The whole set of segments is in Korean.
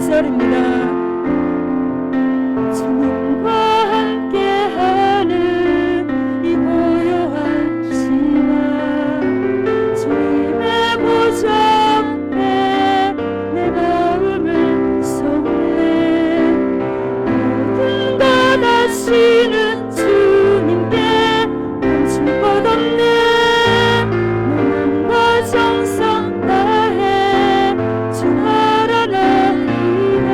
6절입니다. 주님과 함께하는 이 고요한 시간, 주님의 보좌 앞에 내 마음을 쏟네. 모든 것 아시는 주님께 감출 것 없네. 내 맘과 정성 다해 주 나라 나이네.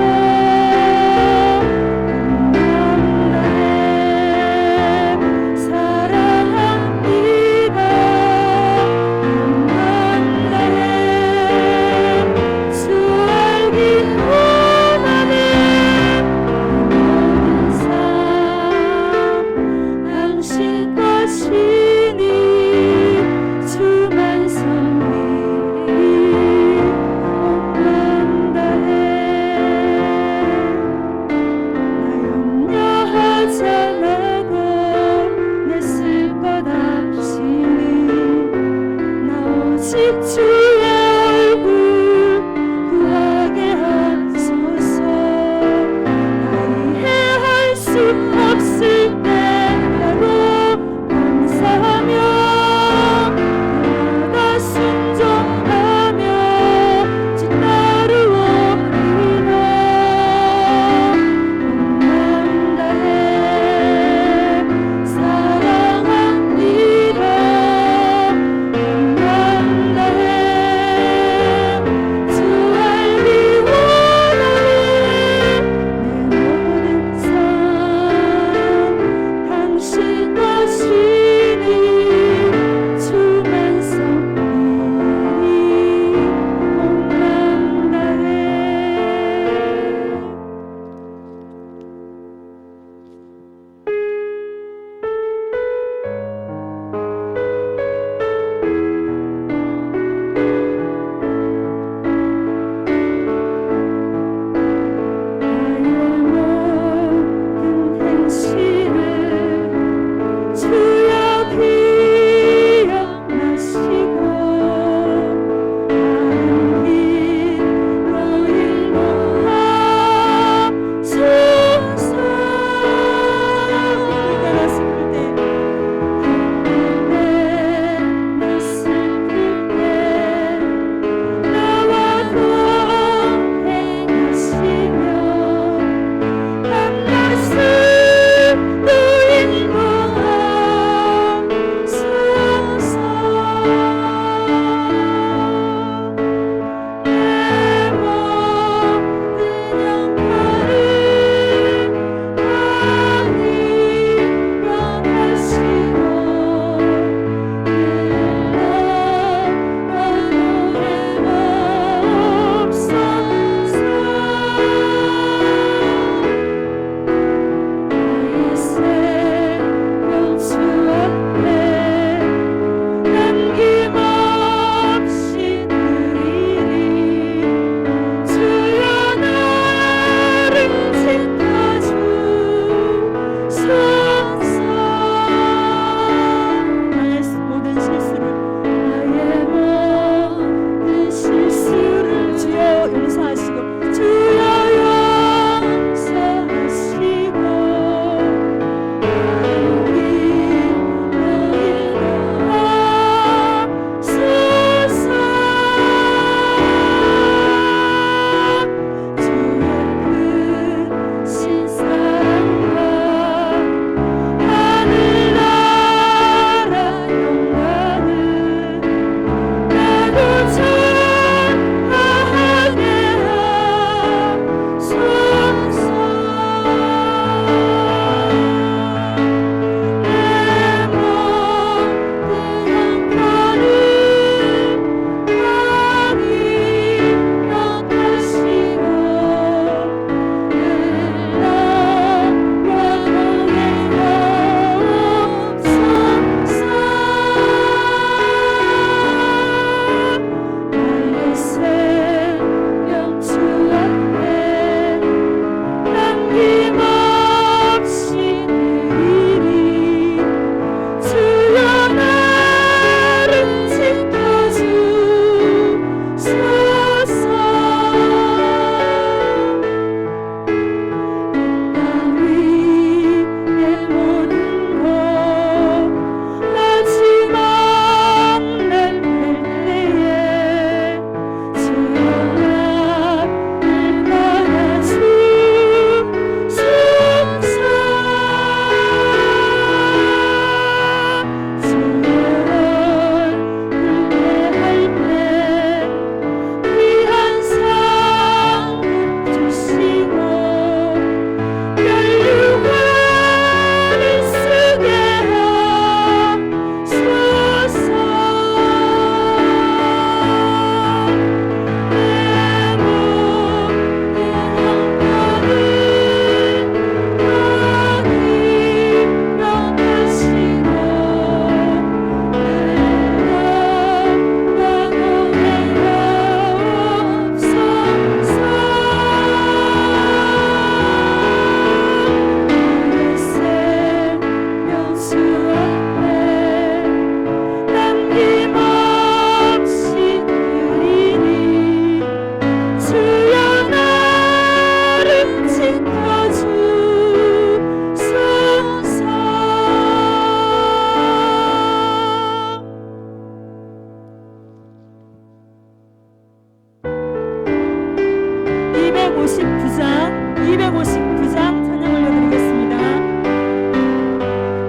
259장 찬양 올려드리겠습니다.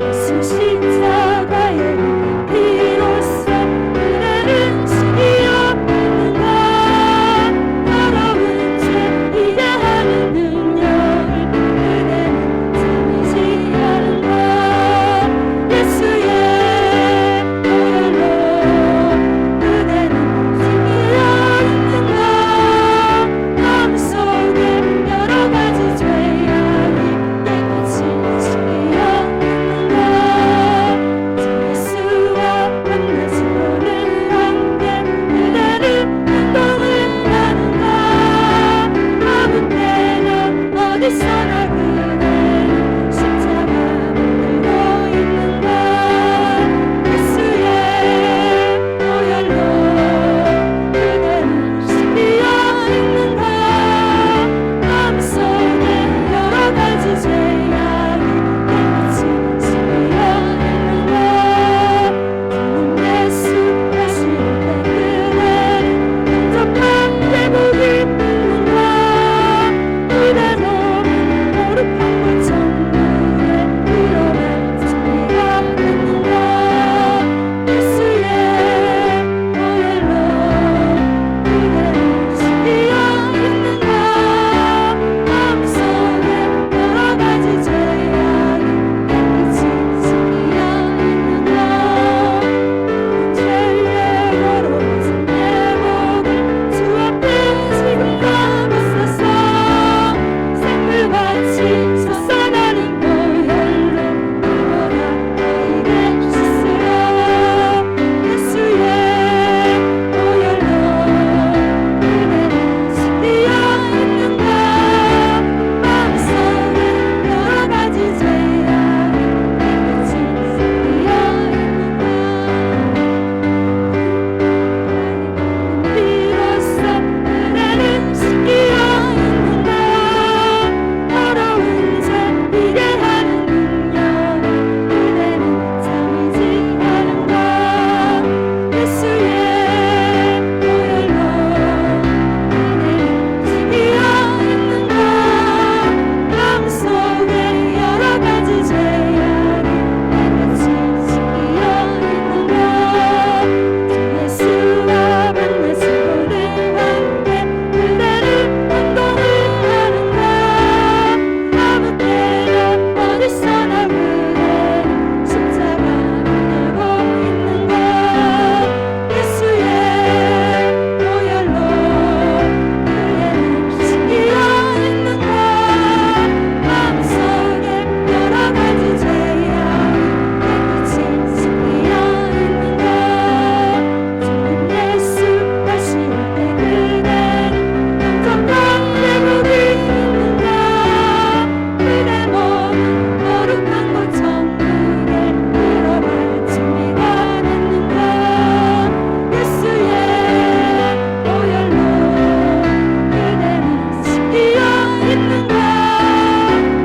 예수 십자가의 피로써 은혜는 신이었는가 더러운 죄 이해하는 능력을 은혜는 잠이지 않은가 예수의 보혈로 은혜는 신이었는가 마음속에 여러 가지 죄악이 깨끗이 씻기었는가 주 예수와 만나서는 함께 은혜를 행동을 하는가 아무 때나 어디서나 그대는 십자가 붙들고 있는가 예수의 보혈로 그대는 신비어 있는가 마음속에 여러 가지 죄악이 깨끗이 신비어 있는가 주님 예수 하실 때 그대는 근접한 대복이 있는가 그대로 거룩한 곳 천국에 들어갈 준비가 됐는가 예수의 보혈로 그대는 신비어 있는가 마음속에 여러 가지 죄악이 깨끗이 신비어 있는가 죄의 더러워진 내복을 주 앞에 지금 감았소서 생물같이 솟아나는 보혈로 그보다 너희를 씻으라 예수의 보혈로 그대는 신비어 있는가 마음속에 여러 가지 죄악이 깨끗이 신비어 있는가 비로소 은혜는 신기어 있는가 더러운 죄 이해하는 능력을 그대는 잠이지 않은가 예수의 보혈로 은혜는 신기어 있는가 마음속에 여러 가지 죄악이 깨끗이 신기어 있는가 주 예수와 만나서는 함께 그대는 행동을 하는가 아무 때나 어디서나 그대는 십자가 붙들고 있는가 예수의 보혈로 그대는 신기어 있는가 마음속에 여러 가지 죄악이 깨끗이 신기어 있는가 주님 예수 하실 때 그대는 영접한 대복이 있는가 그대 몸은 거룩한 곳 천국에 들어갈 준비가 됐는가 예수의 보혈로 그대는 신기어 있는가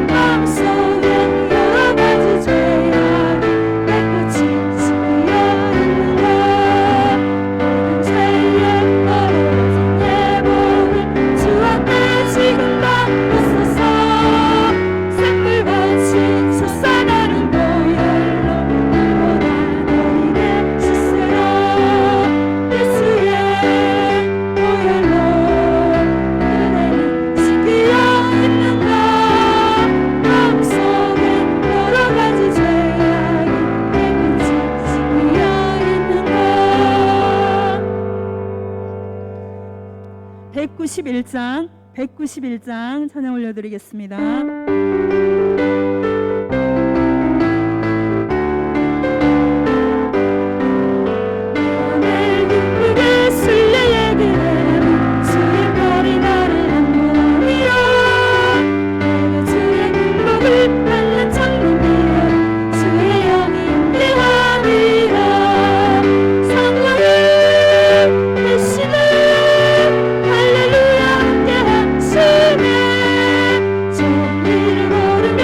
마음속에 여러 가지 죄악이 깨끗이 신기어 있는가 모든 죄의 더러워진 예복을 주 앞에 지금 받으소서 생물같이 솟아나는 보혈로 그보다 너희를 씻으라 예수의 보혈로 그대는 신기어 있는가 마음속에 여러 가지 죄악이 깨끗이 신기어 있는가 191장 찬양 올려드리겠습니다. 오늘 기쁘게 순례의 그대로 주의 팔이 나를 안보이라 내가 주의 공복을 받는 청년이여 주의 영이 함께하리라 성령이 되시네 할렐루야 함께하시네 좋은 일을 모르며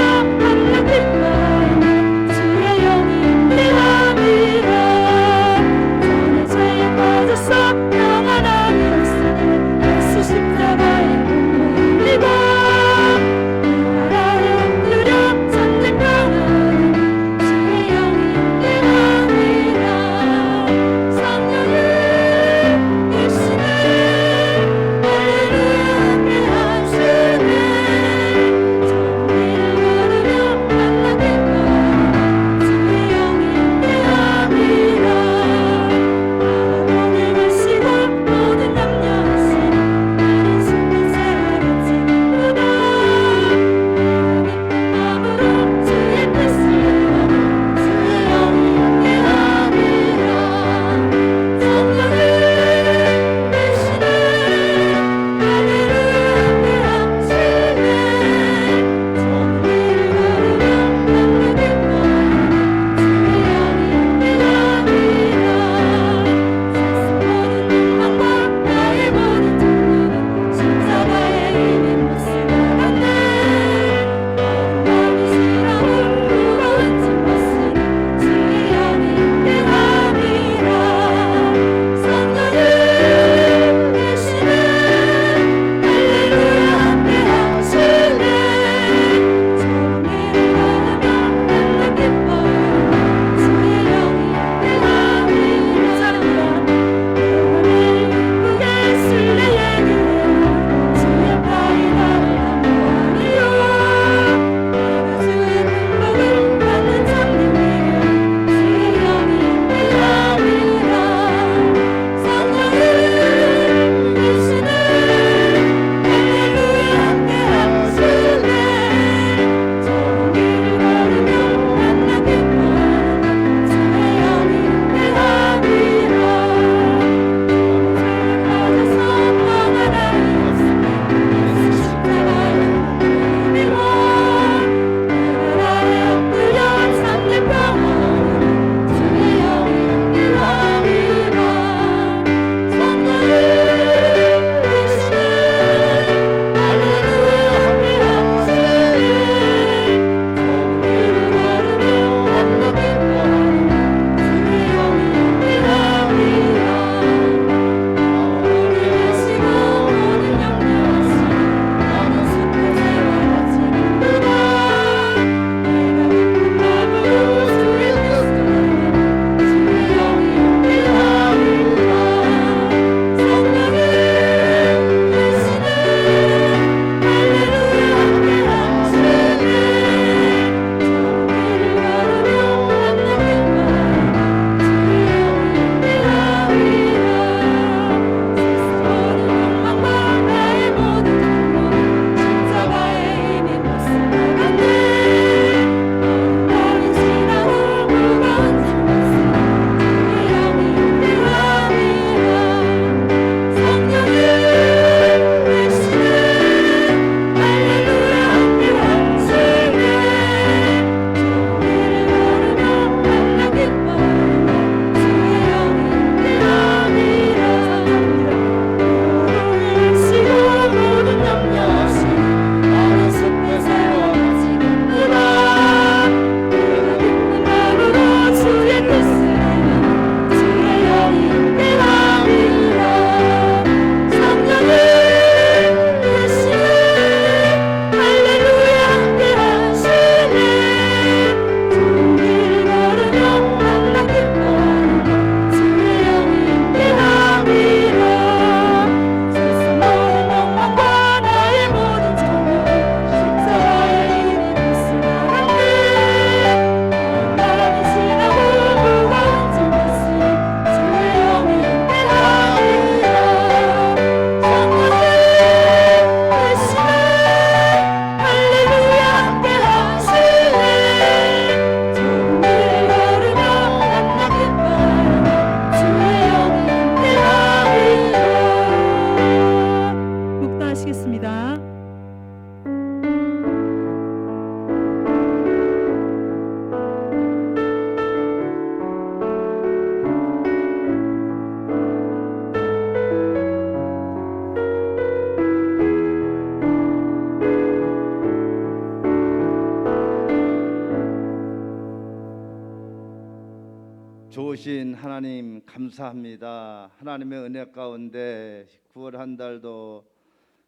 주신 하나님 감사합니다. 하나님의 은혜 가운데 9월 한 달도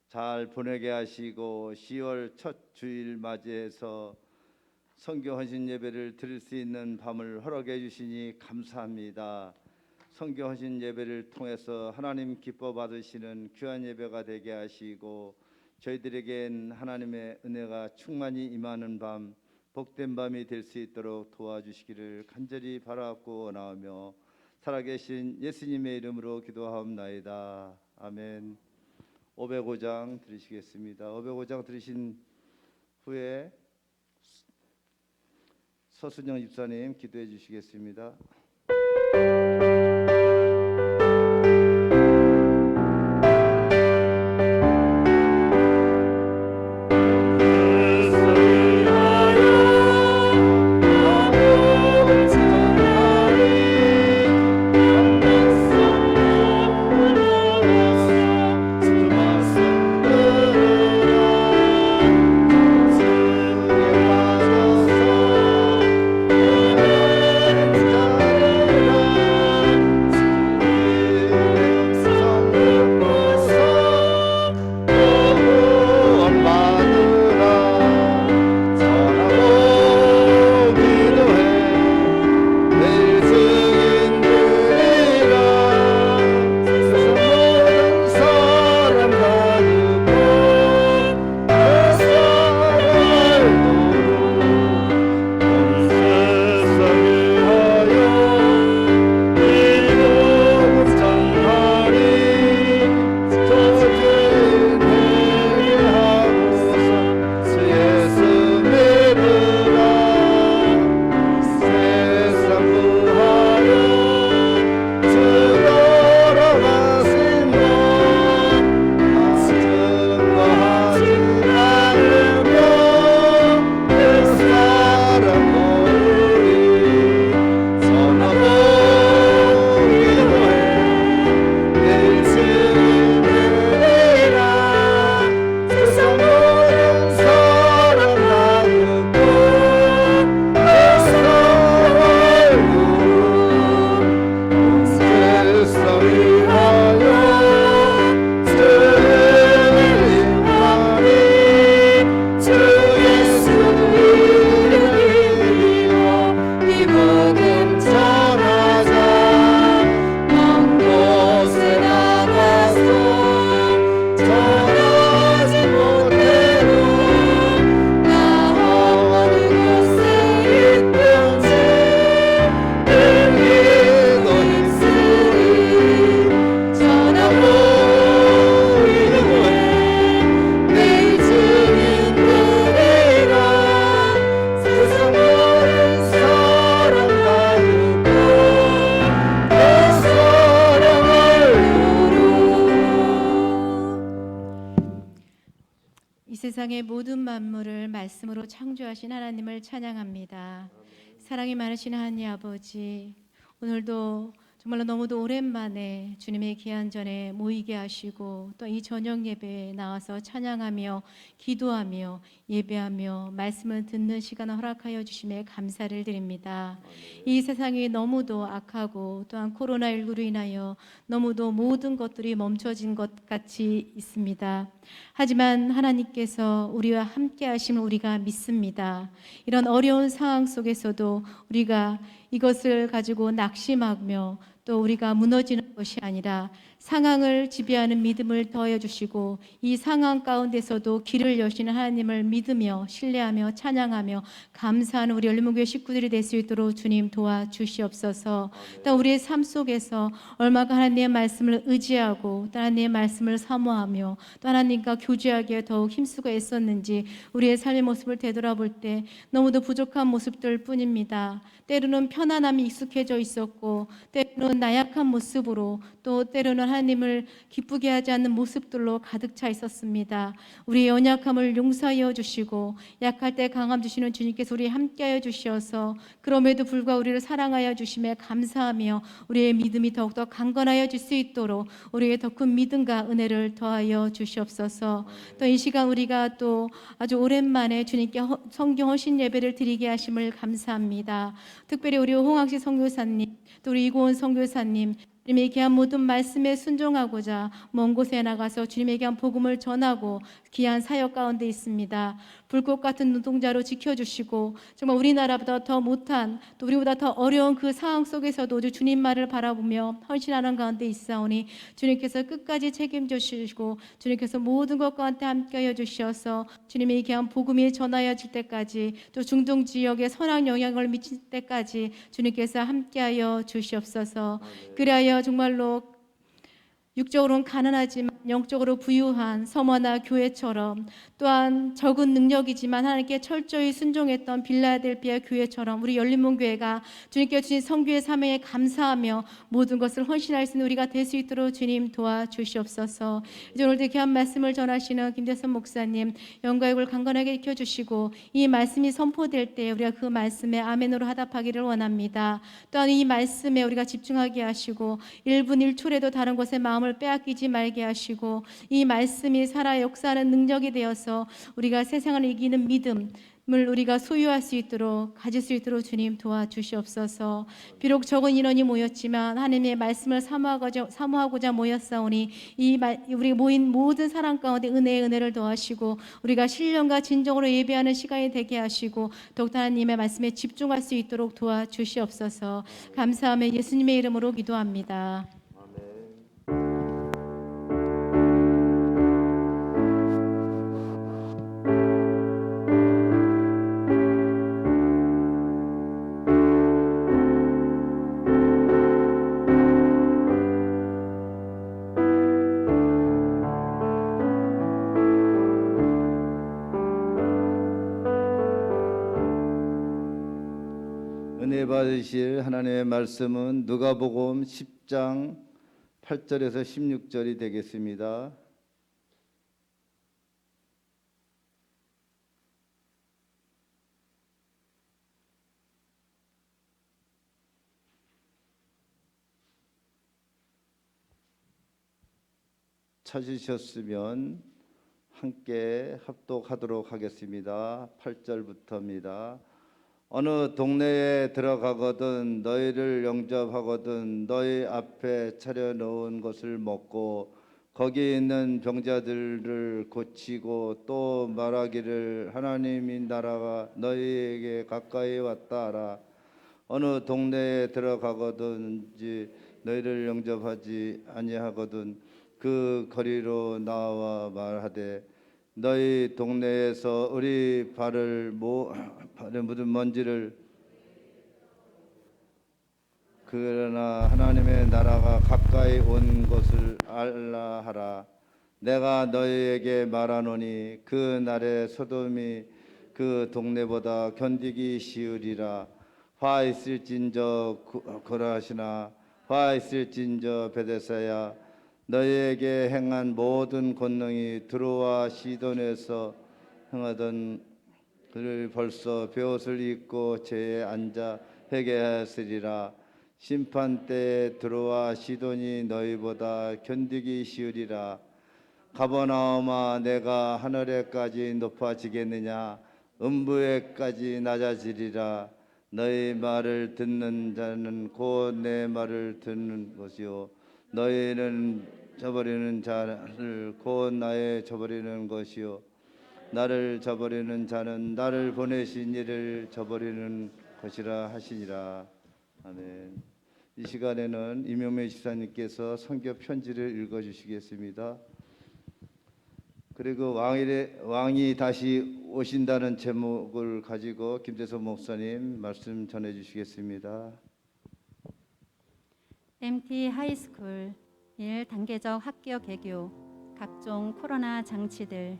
잘 보내게 하시고 10월 첫 주일 맞이해서 선교 헌신 예배를 드릴 수 있는 밤을 허락해 주시니 감사합니다. 선교 헌신 예배를 통해서 하나님 기뻐 받으시는 귀한 예배가 되게 하시고 저희들에겐 하나님의 은혜가 충만히 임하는 밤, 복된 밤이 될 수 있도록 도와주시기를 간절히 바라고 원하며 살아계신 예수님의 이름으로 기도하옵나이다. 아멘. 505장 들으시겠습니다. 505장 들으신 후에 서순영 집사님 기도해 주시겠습니다. 세상의 모든 만물을 말씀으로 창조하신 하나님을 찬양합니다. 사랑이 많으신 하나님 아버지, 오늘도 정말로 너무도 오랜만에 주님의 귀한 전에 모이게 하시고 또 이 저녁 예배에 나와서 찬양하며 기도하며 예배하며 말씀을 듣는 시간을 허락하여 주심에 감사를 드립니다. 이 세상이 너무도 악하고 또한 코로나19로 인하여 너무도 모든 것들이 멈춰진 것 같이 있습니다. 하지만 하나님께서 우리와 함께 하심을 우리가 믿습니다. 이런 어려운 상황 속에서도 우리가 이것을 가지고 낙심하며 또 우리가 무너지는 것이 아니라 상황을 지배하는 믿음을 더해 주시고 이 상황 가운데서도 길을 여시는 하나님을 믿으며 신뢰하며 찬양하며 감사하는 우리 열린문교회 식구들이 될 수 있도록 주님 도와주시옵소서. 또 우리의 삶 속에서 얼마가 하나님의 말씀을 의지하고 또 하나님의 말씀을 사모하며 또 하나님과 교제하기에 더욱 힘쓰고 애썼는지 우리의 삶의 모습을 되돌아볼 때 너무도 부족한 모습들 뿐입니다. 때로는 편안함이 익숙해져 있었고 때로는 나약한 모습으로 또 때로는 하나님을 기쁘게 하지 않는 모습들로 가득 차 있었습니다. 우리의 연약함을 용서하여 주시고 약할 때 강함 주시는 주님께서 우리 함께하여 주시어서 그럼에도 불구하고 우리를 사랑하여 주심에 감사하며 우리의 믿음이 더욱더 강건하여질 수 있도록 우리에게 더 큰 믿음과 은혜를 더하여 주시옵소서. 또 이 시간 우리가 또 아주 오랜만에 주님께 성경 헌신 예배를 드리게 하심을 감사합니다. 특별히 우리 홍학식 선교사님, 또 우리 이고은 선교사님, 주님의 귀한 모든 말씀에 순종하고자 먼 곳에 나가서 주님의 귀한 복음을 전하고 귀한 사역 가운데 있습니다. 불꽃 같은 눈동자로 지켜주시고 정말 우리나라보다 더 못한, 또 우리보다 더 어려운 그 상황 속에서도 오직 주님 말을 바라보며 헌신하는 가운데 있사오니 주님께서 끝까지 책임져 주시고 주님께서 모든 것 가운데 함께하여 주셔서 주님의 귀한 복음이 전하여질 때까지, 또 중동 지역에 선한 영향을 미칠 때까지 주님께서 함께하여 주시옵소서. 그리하여 정말로 육적으로는 가난하지만 영적으로 부유한 서머나 교회처럼, 또한 적은 능력이지만 하나님께 철저히 순종했던 빌라델비아 교회처럼 우리 열린문교회가 주님께 주신 성교의 사명에 감사하며 모든 것을 헌신할 수 있는 우리가 될 수 있도록 주님 도와주시옵소서. 이제 오늘도 귀한 말씀을 전하시는 김대선 목사님 영과 육을 강건하게 익혀주시고 이 말씀이 선포될 때 우리가 그 말씀에 아멘으로 화답하기를 원합니다. 또한 이 말씀에 우리가 집중하게 하시고 1분 1초라도 다른 것에 마음을 빼앗기지 말게 하시고 이 말씀이 살아 역사하는 능력이 되어서 우리가 세상을 이기는 믿음을 우리가 소유할 수 있도록, 가질 수 있도록 주님 도와주시옵소서. 비록 적은 인원이 모였지만 하나님의 말씀을 사모하고자 모였사오니 우리 모인 모든 사람 가운데 은혜를 더하시고 우리가 신령과 진정으로 예배하는 시간이 되게 하시고 더욱더 하나님의 말씀에 집중할 수 있도록 도와주시옵소서. 감사하며 예수님의 이름으로 기도합니다. 은혜 받으실 하나님의 말씀은 누가복음 10장 8절에서 16절이 되겠습니다. 찾으셨으면 함께 합독하도록 하겠습니다. 8절부터입니다. 어느 동네에 들어가거든 너희를 영접하거든 너희 앞에 차려놓은 것을 먹고 거기 있는 병자들을 고치고 또 말하기를 하나님의 나라가 너희에게 가까이 왔다 하라. 어느 동네에 들어가거든지 너희를 영접하지 아니하거든 그 거리로 나와 말하되 너희 동네에서 우리 발에 묻은 먼지를, 그러나 하나님의 나라가 가까이 온 것을 알라 하라. 내가 너희에게 말하노니 그 날에 소돔이 그 동네보다 견디기 쉬우리라. 화 있을진저 고라시나 화 있을진저 베데사야, 너희에게 행한 모든 권능이 두로와 시돈에서 행하던 그를 벌써 베옷을 입고 제에 앉아 회개하시리라. 심판 때에 두로와 시돈이 너희보다 견디기 쉬우리라. 가버나움아, 내가 하늘에까지 높아지겠느냐? 음부에까지 낮아지리라. 너희 말을 듣는 자는 곧 내 말을 듣는 것이요 너희는 저버리는 자를 곧 나의 저버리는 것이요 나를 저버리는 자는 나를 보내신 이를 저버리는 것이라 하시니라. 아멘. 이 시간에는 임용매 집사님께서 선교 편지를 읽어주시겠습니다. 그리고 왕이 다시 오신다는 제목을 가지고 김대선 목사님 말씀 전해주시겠습니다. MT 하이스쿨 1단계적 학교 개교, 각종 코로나 장치들.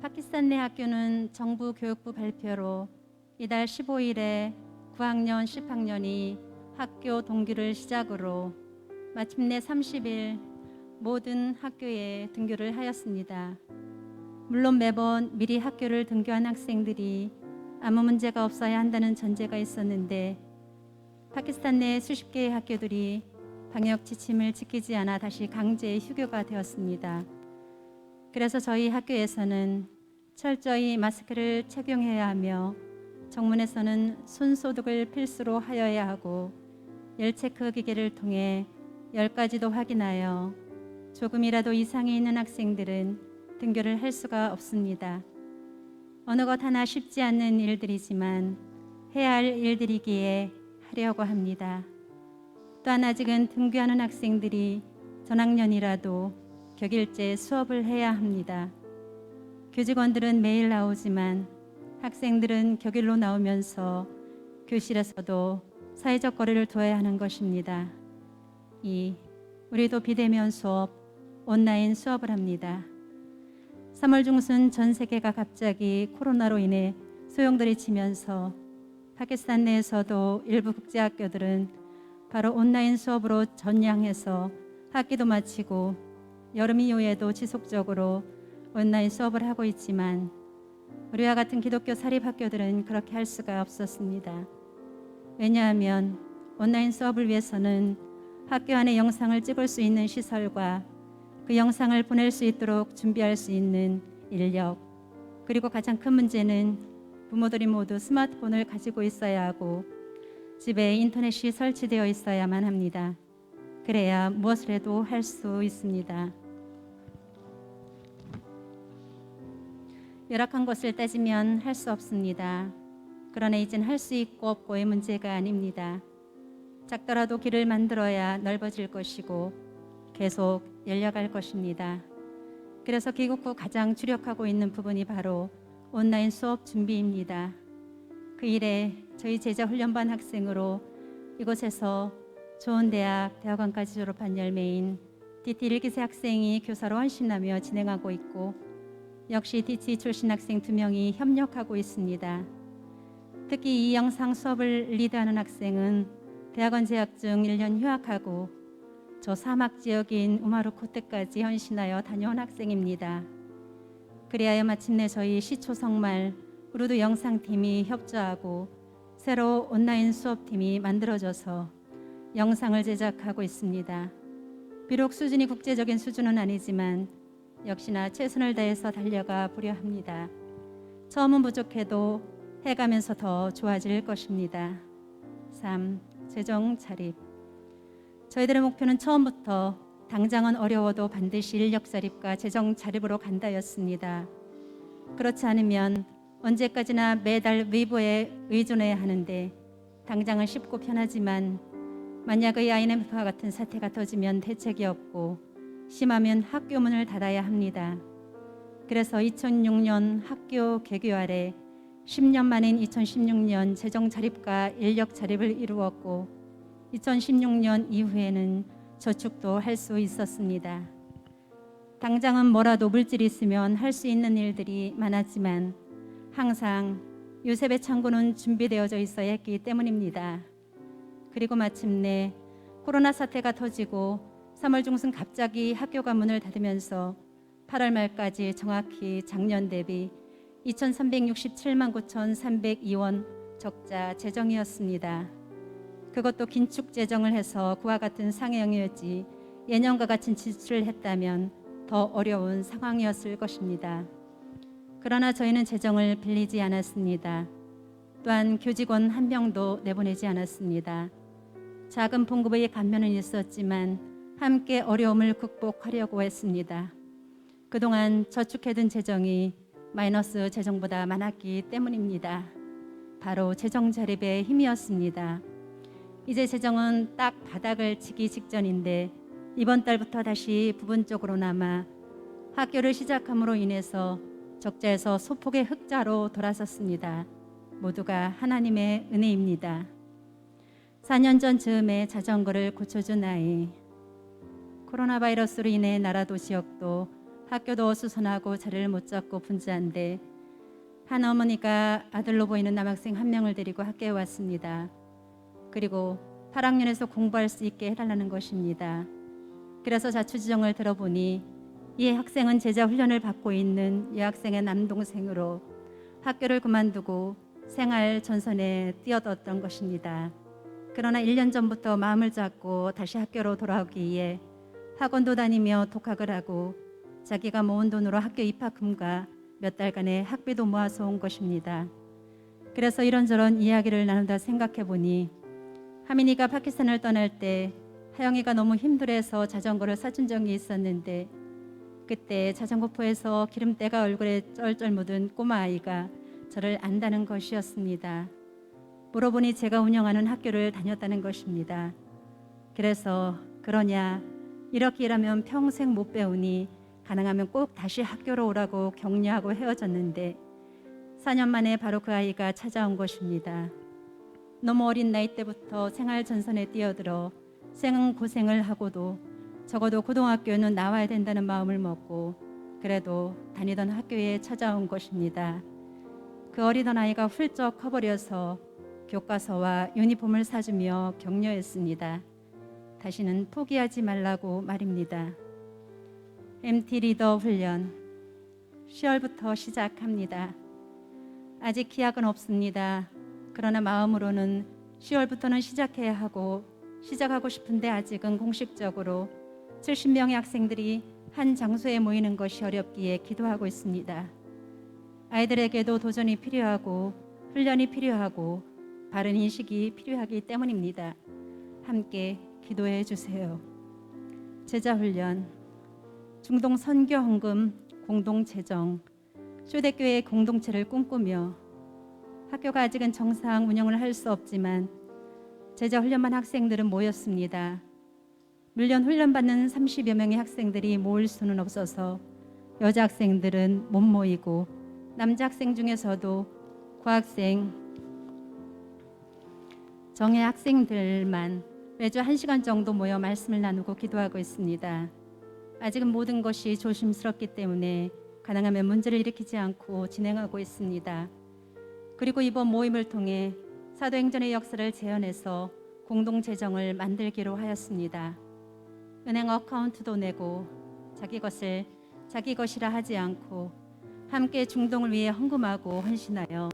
파키스탄 내 학교는 정부 교육부 발표로 이달 15일에 9학년, 10학년이 학교 동기를 시작으로 마침내 30일 모든 학교에 등교를 하였습니다. 물론 매번 미리 학교를 등교한 학생들이 아무 문제가 없어야 한다는 전제가 있었는데 파키스탄 내 수십 개의 학교들이 방역 지침을 지키지 않아 다시 강제 휴교가 되었습니다. 그래서 저희 학교에서는 철저히 마스크를 착용해야 하며 정문에서는 손소독을 필수로 하여야 하고 열체크 기계를 통해 열까지도 확인하여 조금이라도 이상이 있는 학생들은 등교를 할 수가 없습니다. 어느 것 하나 쉽지 않는 일들이지만 해야 할 일들이기에 하려고 합니다. 또한 아직은 등교하는 학생들이 전학년이라도 격일제 수업을 해야 합니다. 교직원들은 매일 나오지만 학생들은 격일로 나오면서 교실에서도 사회적 거리를 둬야 하는 것입니다. 우리도 비대면 수업, 온라인 수업을 합니다. 3월 중순 전 세계가 갑자기 코로나로 인해 소용돌이 치면서 파키스탄 내에서도 일부 국제학교들은 바로 온라인 수업으로 전향해서 학기도 마치고 여름 이후에도 지속적으로 온라인 수업을 하고 있지만 우리와 같은 기독교 사립학교들은 그렇게 할 수가 없었습니다. 왜냐하면 온라인 수업을 위해서는 학교 안에 영상을 찍을 수 있는 시설과 그 영상을 보낼 수 있도록 준비할 수 있는 인력, 그리고 가장 큰 문제는 부모들이 모두 스마트폰을 가지고 있어야 하고 집에 인터넷이 설치되어 있어야만 합니다. 그래야 무엇을 해도 할 수 있습니다. 열악한 것을 따지면 할 수 없습니다. 그러나 이젠 할 수 있고 없고의 문제가 아닙니다. 작더라도 길을 만들어야 넓어질 것이고 계속 열려갈 것입니다. 그래서 귀국 후 가장 주력하고 있는 부분이 바로 온라인 수업 준비입니다. 그 일에 저희 제자훈련반 학생으로 이곳에서 좋은 대학원까지 졸업한 열매인 DT 1기세 학생이 교사로 헌신하며 진행하고 있고 역시 DT 출신 학생 2명이 협력하고 있습니다. 특히 이 영상 수업을 리드하는 학생은 대학원 재학 중 1년 휴학하고 저 사막 지역인 우마르코트까지 헌신하여 다녀온 학생입니다. 그리하여 마침내 저희 시초성말 우르두 영상팀이 협조하고 새로 온라인 수업팀이 만들어져서 영상을 제작하고 있습니다. 비록 수준이 국제적인 수준은 아니지만 역시나 최선을 다해서 달려가 보려 합니다. 처음은 부족해도 해가면서 더 좋아질 것입니다. 3. 재정 자립. 저희들의 목표는 처음부터 당장은 어려워도 반드시 인력 자립과 재정 자립으로 간다였습니다. 그렇지 않으면 언제까지나 매달 위부에 의존해야 하는데 당장은 쉽고 편하지만 만약의 IMF와 같은 사태가 터지면 대책이 없고 심하면 학교 문을 닫아야 합니다. 그래서 2006년 학교 개교 아래 10년 만인 2016년 재정 자립과 인력 자립을 이루었고 2016년 이후에는 저축도 할 수 있었습니다. 당장은 뭐라도 물질이 있으면 할 수 있는 일들이 많았지만 항상 요셉의 창고는 준비되어져 있어야 했기 때문입니다. 그리고 마침내 코로나 사태가 터지고 3월 중순 갑자기 학교가 문을 닫으면서 8월 말까지 정확히 작년 대비 2,367만 9,302원 적자 재정이었습니다. 그것도 긴축 재정을 해서 그와 같은 상향이었지 예년과 같은 지출을 했다면 더 어려운 상황이었을 것입니다. 그러나 저희는 재정을 빌리지 않았습니다. 또한 교직원 한 명도 내보내지 않았습니다. 작은 봉급의 감면은 있었지만 함께 어려움을 극복하려고 했습니다. 그동안 저축해둔 재정이 마이너스 재정보다 많았기 때문입니다. 바로 재정 자립의 힘이었습니다. 이제 재정은 딱 바닥을 치기 직전인데 이번 달부터 다시 부분적으로나마 학교를 시작함으로 인해서 적자에서 소폭의 흑자로 돌아섰습니다. 모두가 하나님의 은혜입니다. 4년 전 즈음에 자전거를 고쳐준 아이. 코로나 바이러스로 인해 나라도 지역도 학교도 어수선하고 자리를 못 잡고 분주한데 한 어머니가 아들로 보이는 남학생 한 명을 데리고 학교에 왔습니다. 그리고 8학년에서 공부할 수 있게 해달라는 것입니다. 그래서 자초지종을 들어보니 이 학생은 제자 훈련을 받고 있는 여학생의 남동생으로 학교를 그만두고 생활 전선에 뛰어들었던 것입니다. 그러나 1년 전부터 마음을 잡고 다시 학교로 돌아오기 위해 학원도 다니며 독학을 하고 자기가 모은 돈으로 학교 입학금과 몇 달간의 학비도 모아서 온 것입니다. 그래서 이런저런 이야기를 나누다 생각해 보니 하민이가 파키스탄을 떠날 때 하영이가 너무 힘들어서 자전거를 사준 적이 있었는데 그때 자전거포에서 기름때가 얼굴에 쩔쩔 묻은 꼬마 아이가 저를 안다는 것이었습니다. 물어보니 제가 운영하는 학교를 다녔다는 것입니다. 그래서 그러냐, 이렇게 일하면 평생 못 배우니 가능하면 꼭 다시 학교로 오라고 격려하고 헤어졌는데 4년 만에 바로 그 아이가 찾아온 것입니다. 너무 어린 나이 때부터 생활 전선에 뛰어들어 생고생을 하고도 적어도 고등학교는 나와야 된다는 마음을 먹고 그래도 다니던 학교에 찾아온 것입니다. 그 어리던 아이가 훌쩍 커버려서 교과서와 유니폼을 사주며 격려했습니다. 다시는 포기하지 말라고 말입니다. MT 리더 훈련 10월부터 시작합니다. 아직 기약은 없습니다. 그러나 마음으로는 10월부터는 시작해야 하고 시작하고 싶은데 아직은 공식적으로 70명의 학생들이 한 장소에 모이는 것이 어렵기에 기도하고 있습니다. 아이들에게도 도전이 필요하고 훈련이 필요하고 바른 인식이 필요하기 때문입니다. 함께 기도해 주세요. 제자훈련, 중동 선교 헌금 공동재정, 초대교회 공동체를 꿈꾸며 학교가 아직은 정상 운영을 할 수 없지만 제자훈련반 학생들은 모였습니다. 물론 훈련받는 30여 명의 학생들이 모일 수는 없어서 여자 학생들은 못 모이고 남자 학생 중에서도 고학생, 정예 학생들만 매주 1시간 정도 모여 말씀을 나누고 기도하고 있습니다. 아직은 모든 것이 조심스럽기 때문에 가능하면 문제를 일으키지 않고 진행하고 있습니다. 그리고 이번 모임을 통해 사도행전의 역사를 재현해서 공동재정을 만들기로 하였습니다. 은행 어카운트도 내고 자기 것을 자기 것이라 하지 않고 함께 중동을 위해 헌금하고 헌신하여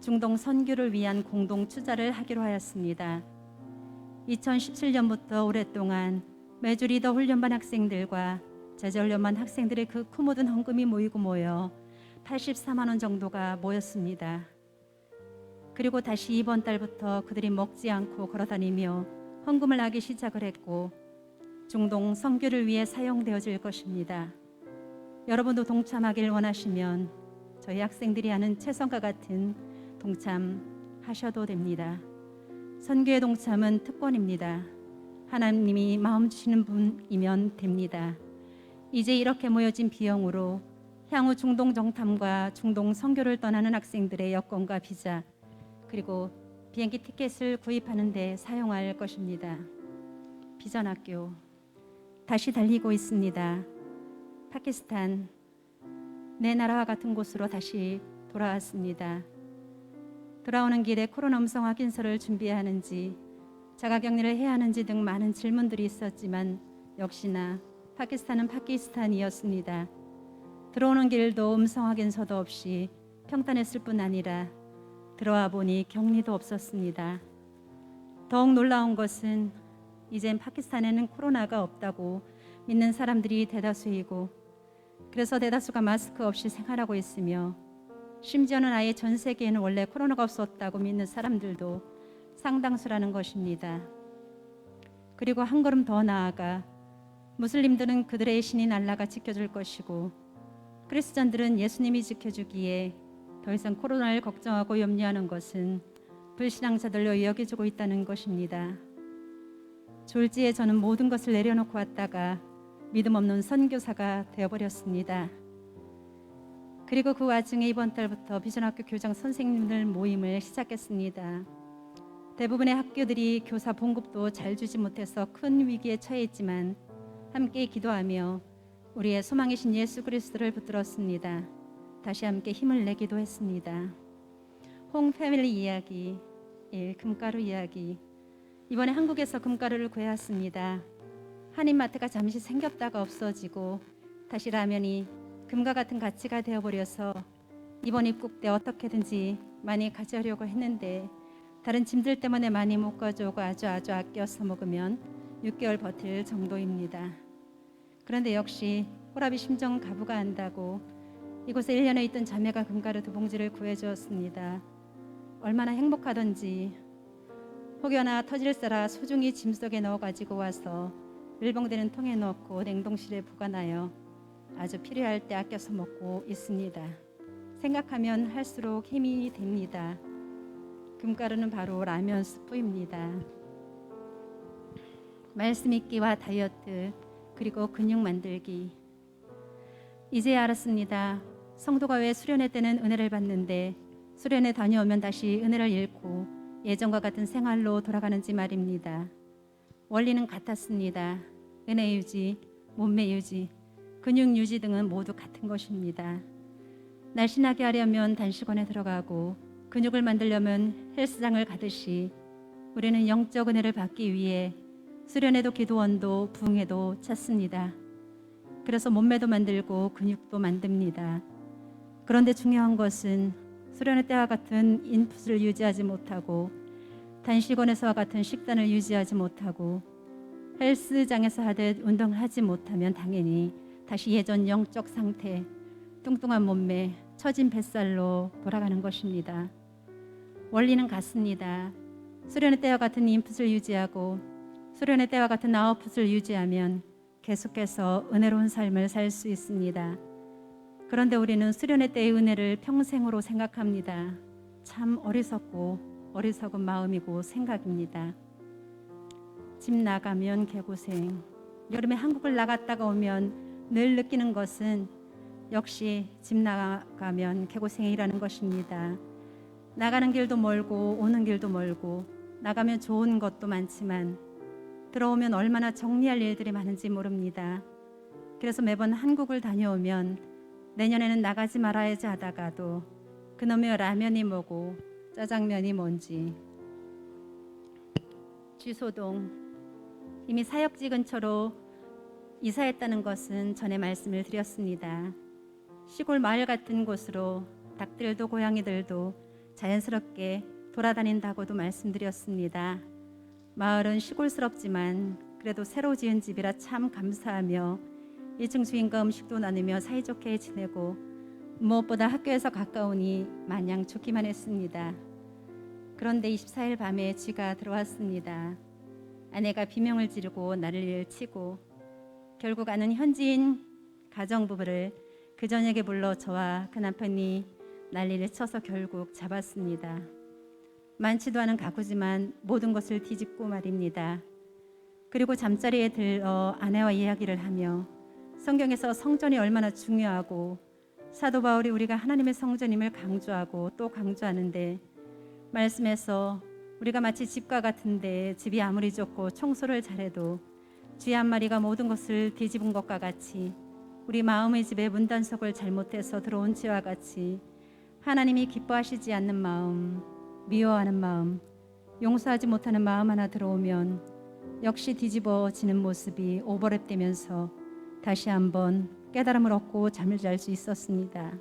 중동 선교를 위한 공동 투자를 하기로 하였습니다. 2017년부터 오랫동안 매주 리더 훈련반 학생들과 제자훈련반 학생들의 그 크 묻은 헌금이 모이고 모여 84만 원 정도가 모였습니다. 그리고 다시 이번 달부터 그들이 먹지 않고 걸어다니며 헌금을 하기 시작을 했고 중동 선교를 위해 사용되어질 것입니다. 여러분도 동참하길 원하시면 저희 학생들이 하는 최선과 같은 동참하셔도 됩니다. 선교의 동참은 특권입니다. 하나님이 마음 주시는 분이면 됩니다. 이제 이렇게 모여진 비용으로 향후 중동 정탐과 중동 선교를 떠나는 학생들의 여권과 비자 그리고 비행기 티켓을 구입하는 데 사용할 것입니다. 비전학교 다시 달리고 있습니다. 파키스탄 내 나라와 같은 곳으로 다시 돌아왔습니다. 돌아오는 길에 코로나 음성 확인서를 준비해야 하는지 자가격리를 해야 하는지 등 많은 질문들이 있었지만 역시나 파키스탄은 파키스탄이었습니다. 들어오는 길도 음성 확인서도 없이 평탄했을 뿐 아니라 들어와 보니 격리도 없었습니다. 더욱 놀라운 것은 이젠 파키스탄에는 코로나가 없다고 믿는 사람들이 대다수이고 그래서 대다수가 마스크 없이 생활하고 있으며 심지어는 아예 전 세계에는 원래 코로나가 없었다고 믿는 사람들도 상당수라는 것입니다. 그리고 한 걸음 더 나아가 무슬림들은 그들의 신인 알라가 지켜줄 것이고 크리스찬들은 예수님이 지켜주기에 더 이상 코로나를 걱정하고 염려하는 것은 불신앙자들로 여겨지고 있다는 것입니다. 졸지에 저는 모든 것을 내려놓고 왔다가 믿음 없는 선교사가 되어버렸습니다. 그리고 그 와중에 이번 달부터 비전학교 교장 선생님들 모임을 시작했습니다. 대부분의 학교들이 교사 봉급도 잘 주지 못해서 큰 위기에 처해 있지만 함께 기도하며 우리의 소망이신 예수 그리스도를 붙들었습니다. 다시 함께 힘을 내기도 했습니다. 홍 패밀리 이야기 1. 금가루 이야기 이번에 한국에서 금가루를 구해왔습니다. 한인마트가 잠시 생겼다가 없어지고 다시 라면이 금과 같은 가치가 되어버려서 이번 입국 때 어떻게든지 많이 가져오려고 했는데 다른 짐들 때문에 많이 못 가져오고 아주 아껴서 먹으면 6개월 버틸 정도입니다. 그런데 역시 호라비 심정은 가부가 한다고 이곳에 1년에 있던 자매가 금가루 2봉지를 구해주었습니다. 얼마나 행복하던지 혹여나 터질세라 소중히 짐 속에 넣어 가지고 와서 밀봉되는 통에 넣고 냉동실에 보관하여 아주 필요할 때 아껴서 먹고 있습니다. 생각하면 할수록 힘이 됩니다. 금가루는 바로 라면 스프입니다. 말씀 읽기와 다이어트 그리고 근육 만들기. 이제 알았습니다. 성도가 왜 수련회 때는 은혜를 받는데 수련회 다녀오면 다시 은혜를 잃고 예전과 같은 생활로 돌아가는지 말입니다. 원리는 같았습니다. 은혜 유지, 몸매 유지, 근육 유지 등은 모두 같은 것입니다. 날씬하게 하려면 단식원에 들어가고 근육을 만들려면 헬스장을 가듯이 우리는 영적 은혜를 받기 위해 수련회도 기도원도 부흥회도 찾습니다. 그래서 몸매도 만들고 근육도 만듭니다. 그런데 중요한 것은 수련회 때와 같은 인풋을 유지하지 못하고 단식원에서와 같은 식단을 유지하지 못하고 헬스장에서 하듯 운동을 하지 못하면 당연히 다시 예전 영적 상태, 뚱뚱한 몸매, 처진 뱃살로 돌아가는 것입니다. 원리는 같습니다. 수련회 때와 같은 인풋을 유지하고 수련회 때와 같은 아웃풋을 유지하면 계속해서 은혜로운 삶을 살 수 있습니다. 그런데 우리는 수련회 때의 은혜를 평생으로 생각합니다. 참 어리석은 마음이고 생각입니다. 집 나가면 개고생. 여름에 한국을 나갔다가 오면 늘 느끼는 것은 역시 집 나가면 개고생이라는 것입니다. 나가는 길도 멀고 오는 길도 멀고 나가면 좋은 것도 많지만 들어오면 얼마나 정리할 일들이 많은지 모릅니다. 그래서 매번 한국을 다녀오면 내년에는 나가지 말아야지 하다가도 그놈의 라면이 뭐고 짜장면이 뭔지. 쥐소동 이미 사역지 근처로 이사했다는 것은 전에 말씀을 드렸습니다. 시골 마을 같은 곳으로 닭들도 고양이들도 자연스럽게 돌아다닌다고도 말씀드렸습니다. 마을은 시골스럽지만 그래도 새로 지은 집이라 참 감사하며 1층 주인과 음식도 나누며 사이좋게 지내고 무엇보다 학교에서 가까우니 마냥 좋기만 했습니다. 그런데 24일 밤에 쥐가 들어왔습니다. 아내가 비명을 지르고 난리를 치고 결국 아는 현지인 가정부부를 그 저녁에 불러 저와 그 남편이 난리를 쳐서 결국 잡았습니다. 많지도 않은 가구지만 모든 것을 뒤집고 말입니다. 그리고 잠자리에 들어 아내와 이야기를 하며 성경에서 성전이 얼마나 중요하고 사도 바울이 우리가 하나님의 성전임을 강조하고 또 강조하는데 말씀에서 우리가 마치 집과 같은데 집이 아무리 좋고 청소를 잘해도 쥐 한 마리가 모든 것을 뒤집은 것과 같이 우리 마음의 집에 문단속을 잘못해서 들어온 쥐와 같이 하나님이 기뻐하시지 않는 마음, 미워하는 마음, 용서하지 못하는 마음 하나 들어오면 역시 뒤집어지는 모습이 오버랩되면서 다시 한번 깨달음을 얻고 잠을 잘 수 있었습니다.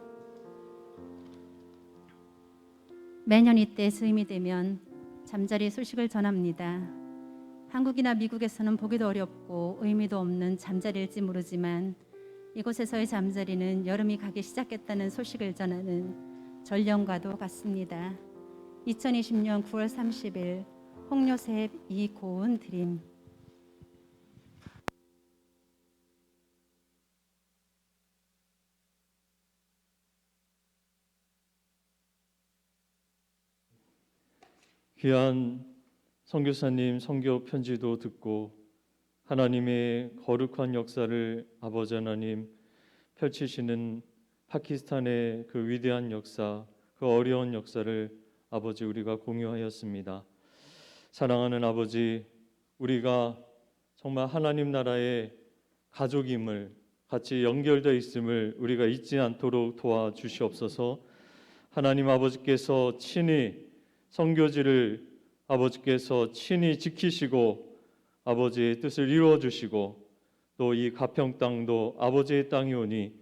매년 이때 즈음이 되면 잠자리 소식을 전합니다. 한국이나 미국에서는 보기도 어렵고 의미도 없는 잠자리일지 모르지만 이곳에서의 잠자리는 여름이 가기 시작했다는 소식을 전하는 전령과도 같습니다. 2020년 9월 30일 홍요셉 이고은 드림. 귀한 선교사님 선교 편지도 듣고 하나님의 거룩한 역사를 아버지 하나님 펼치시는 파키스탄의 그 위대한 역사, 그 어려운 역사를 아버지 우리가 공유하였습니다. 사랑하는 아버지, 우리가 정말 하나님 나라의 가족임을 같이 연결되어 있음을 우리가 잊지 않도록 도와주시옵소서. 하나님 아버지께서 친히 선교지를 아버지께서 친히 지키시고 아버지의 뜻을 이루어 주시고 또 이 가평 땅도 아버지의 땅이 오니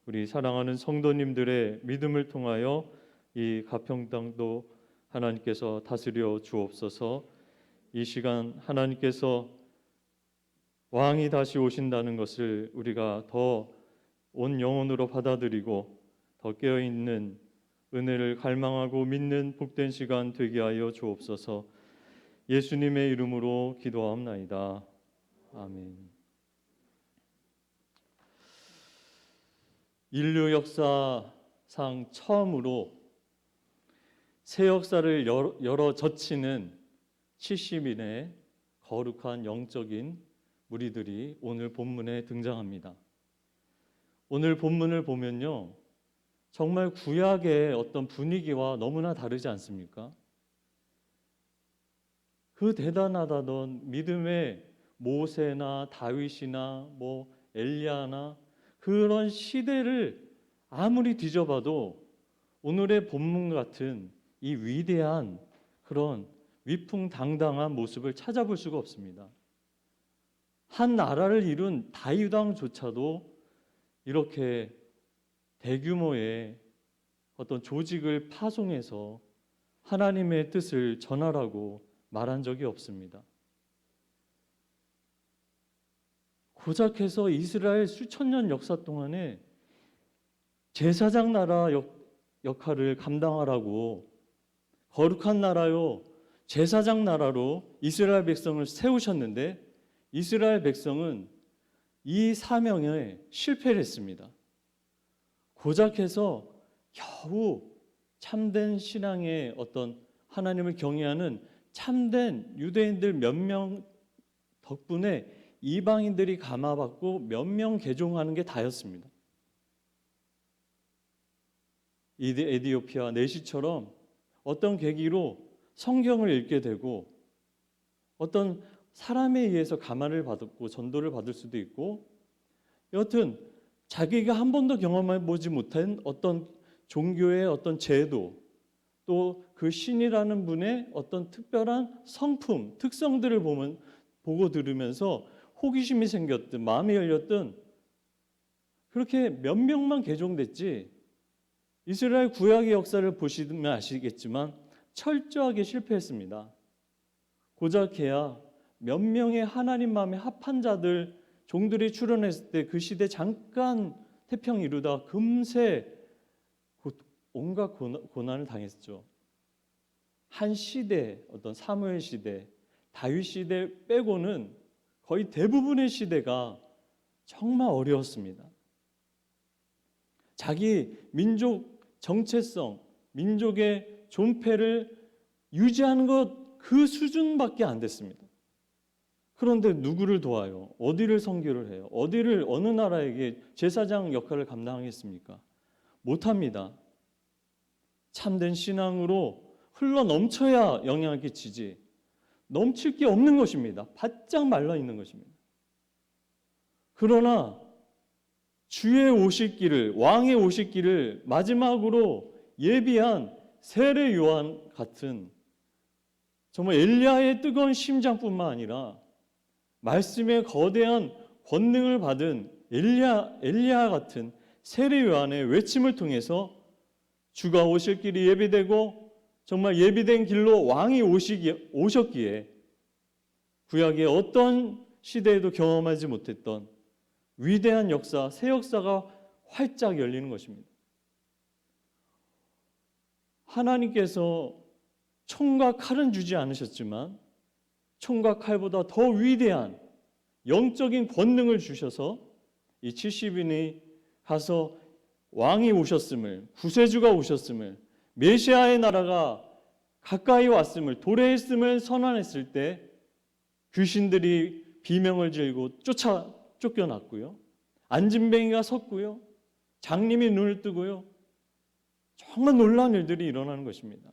우리 사랑하는 성도님들의 믿음을 통하여 이 가평 땅도 하나님께서 다스려 주옵소서. 이 시간 하나님께서 왕이 다시 오신다는 것을 우리가 더 온 영혼으로 받아들이고 더 깨어있는 은혜를 갈망하고 믿는 복된 시간 되게 하여 주옵소서. 예수님의 이름으로 기도하옵나이다. 아멘. 인류 역사상 처음으로 새 역사를 열어 젖히는 70인의 거룩한 영적인 무리들이 오늘 본문에 등장합니다. 오늘 본문을 보면요, 정말 구약의 어떤 분위기와 너무나 다르지 않습니까? 그 대단하다던 믿음의 모세나 다윗이나 엘리야나 그런 시대를 아무리 뒤져봐도 오늘의 본문 같은 이 위대한 그런 위풍당당한 모습을 찾아볼 수가 없습니다. 한 나라를 이룬 다윗 왕조차도 이렇게 대규모의 어떤 조직을 파송해서 하나님의 뜻을 전하라고 말한 적이 없습니다. 고작해서 이스라엘 수천 년 역사 동안에 제사장 나라 역할을 감당하라고 거룩한 나라요 제사장 나라로 이스라엘 백성을 세우셨는데 이스라엘 백성은 이 사명에 실패를 했습니다. 고작해서 겨우 참된 신앙의 어떤 하나님을 경외하는 참된 유대인들 몇 명 덕분에 이방인들이 감화받고 몇 명 개종하는 게 다였습니다. 에디오피아 내시처럼 어떤 계기로 성경을 읽게 되고 어떤 사람에 의해서 감화를 받고 전도를 받을 수도 있고 여튼 자기가 한 번도 경험해보지 못한 어떤 종교의 어떤 제도 또 그 신이라는 분의 어떤 특별한 성품, 특성들을 보고 들으면서 호기심이 생겼든 마음이 열렸든 그렇게 몇 명만 개종됐지 이스라엘 구약의 역사를 보시면 아시겠지만 철저하게 실패했습니다. 고작해야 몇 명의 하나님 마음에 합한 자들 종들이 출현했을 때 그 시대 잠깐 태평 이루다 금세 온갖 고난을 당했죠. 한 시대, 어떤 사무엘 시대, 다윗 시대 빼고는 거의 대부분의 시대가 정말 어려웠습니다. 자기 민족 정체성, 민족의 존폐를 유지하는 것 그 수준밖에 안 됐습니다. 그런데 누구를 도와요? 어디를 선교를 해요? 어느 나라에게 제사장 역할을 감당하겠습니까? 못합니다. 참된 신앙으로 흘러 넘쳐야 영향을 끼치지 넘칠 게 없는 것입니다. 바짝 말라 있는 것입니다. 그러나 주의 오실 길을, 왕의 오실 길을 마지막으로 예비한 세례 요한 같은 정말 엘리야의 뜨거운 심장뿐만 아니라 말씀의 거대한 권능을 받은 엘리야 같은 세례 요한의 외침을 통해서 주가 오실 길이 예비되고 정말 예비된 길로 왕이 오셨기에 구약의 어떤 시대에도 경험하지 못했던 위대한 역사, 새 역사가 활짝 열리는 것입니다. 하나님께서 총과 칼은 주지 않으셨지만 총과 칼보다 더 위대한 영적인 권능을 주셔서 이 70인이 가서 왕이 오셨음을, 구세주가 오셨음을, 메시아의 나라가 가까이 왔음을, 도래했음을 선언했을 때 귀신들이 비명을 지르고 쫓겨났고요. 안진뱅이가 섰고요. 장님이 눈을 뜨고요. 정말 놀라운 일들이 일어나는 것입니다.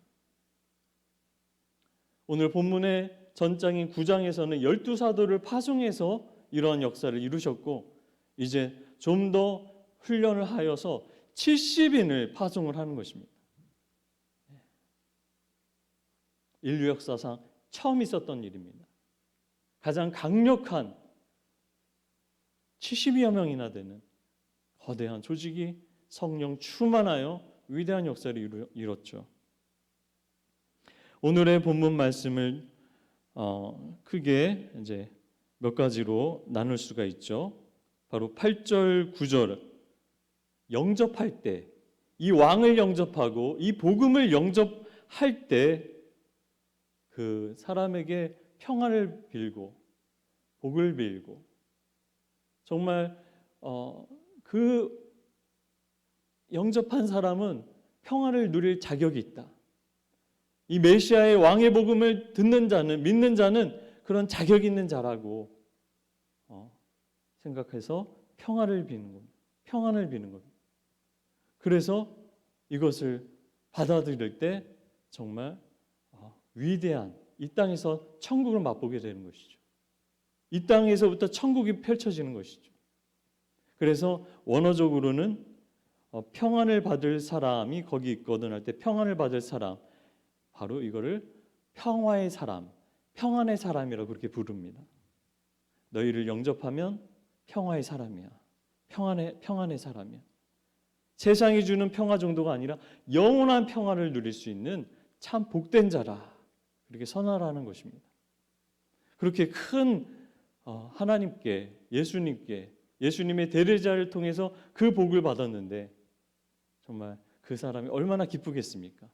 오늘 본문의 전장인 9장에서는 12사도를 파송해서 이러한 역사를 이루셨고 이제 좀 더 훈련을 하여서 70인을 파송을 하는 것입니다. 인류 역사상 처음 있었던 일입니다. 가장 강력한 70여 명이나 되는 거대한 조직이 성령 충만하여 위대한 역사를 이뤘죠. 오늘의 본문 말씀을 크게 이제 몇 가지로 나눌 수가 있죠. 바로 8절, 9절 영접할 때, 이 왕을 영접하고 이 복음을 영접할 때 그 사람에게 평안을 빌고 복을 빌고 정말 그 영접한 사람은 평안을 누릴 자격이 있다. 이 메시아의 왕의 복음을 듣는 자는, 믿는 자는 그런 자격 있는 자라고 생각해서 평안을 비는 겁니다. 평안을 비는 겁니다. 그래서 이것을 받아들일 때 정말 위대한 이 땅에서 천국을 맛보게 되는 것이죠. 이 땅에서부터 천국이 펼쳐지는 것이죠. 그래서 원어적으로는 평안을 받을 사람이 거기 있거든 할 때 평안을 받을 사람, 바로 이거를 평화의 사람, 평안의 사람이라고 그렇게 부릅니다. 너희를 영접하면 평화의 사람이야. 평안의 사람이야. 세상이 주는 평화 정도가 아니라 영원한 평안을 누릴 수 있는 참 복된 자라. 그렇게 선언하는 것입니다. 그렇게 큰 하나님께, 예수님께, 예수님의 대리자를 통해서 그 복을 받았는데 정말 그 사람이 얼마나 기쁘겠습니까?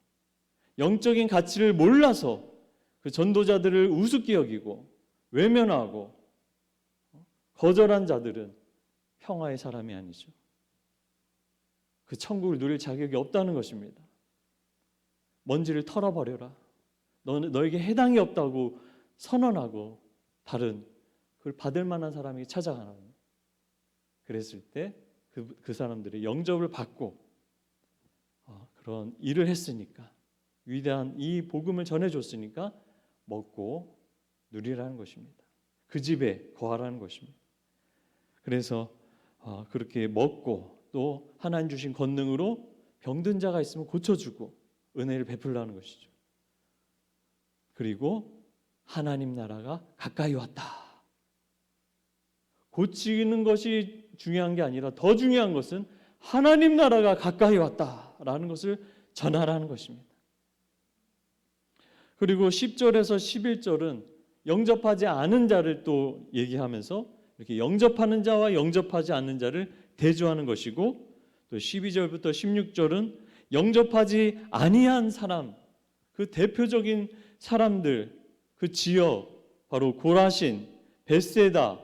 영적인 가치를 몰라서 그 전도자들을 우습게 여기고 외면하고 거절한 자들은 평화의 사람이 아니죠. 그 천국을 누릴 자격이 없다는 것입니다. 먼지를 털어버려라. 너에게 해당이 없다고 선언하고 다른 그걸 받을 만한 사람에게 찾아가는 거예요. 그랬을 때 그 사람들이 영접을 받고 그런 일을 했으니까 위대한 이 복음을 전해줬으니까 먹고 누리라는 것입니다. 그 집에 거하라는 것입니다. 그래서 그렇게 먹고 또 하나님 주신 권능으로 병든 자가 있으면 고쳐주고 은혜를 베풀라는 것이죠. 그리고 하나님 나라가 가까이 왔다. 고치는 것이 중요한 게 아니라 더 중요한 것은 하나님 나라가 가까이 왔다라는 것을 전하라는 것입니다. 그리고 10절에서 11절은 영접하지 않은 자를 또 얘기하면서 이렇게 영접하는 자와 영접하지 않는 자를 대조하는 것이고 또 12절부터 16절은 영접하지 아니한 사람, 그 대표적인 사람들, 그 지역, 바로 고라신, 벳세다,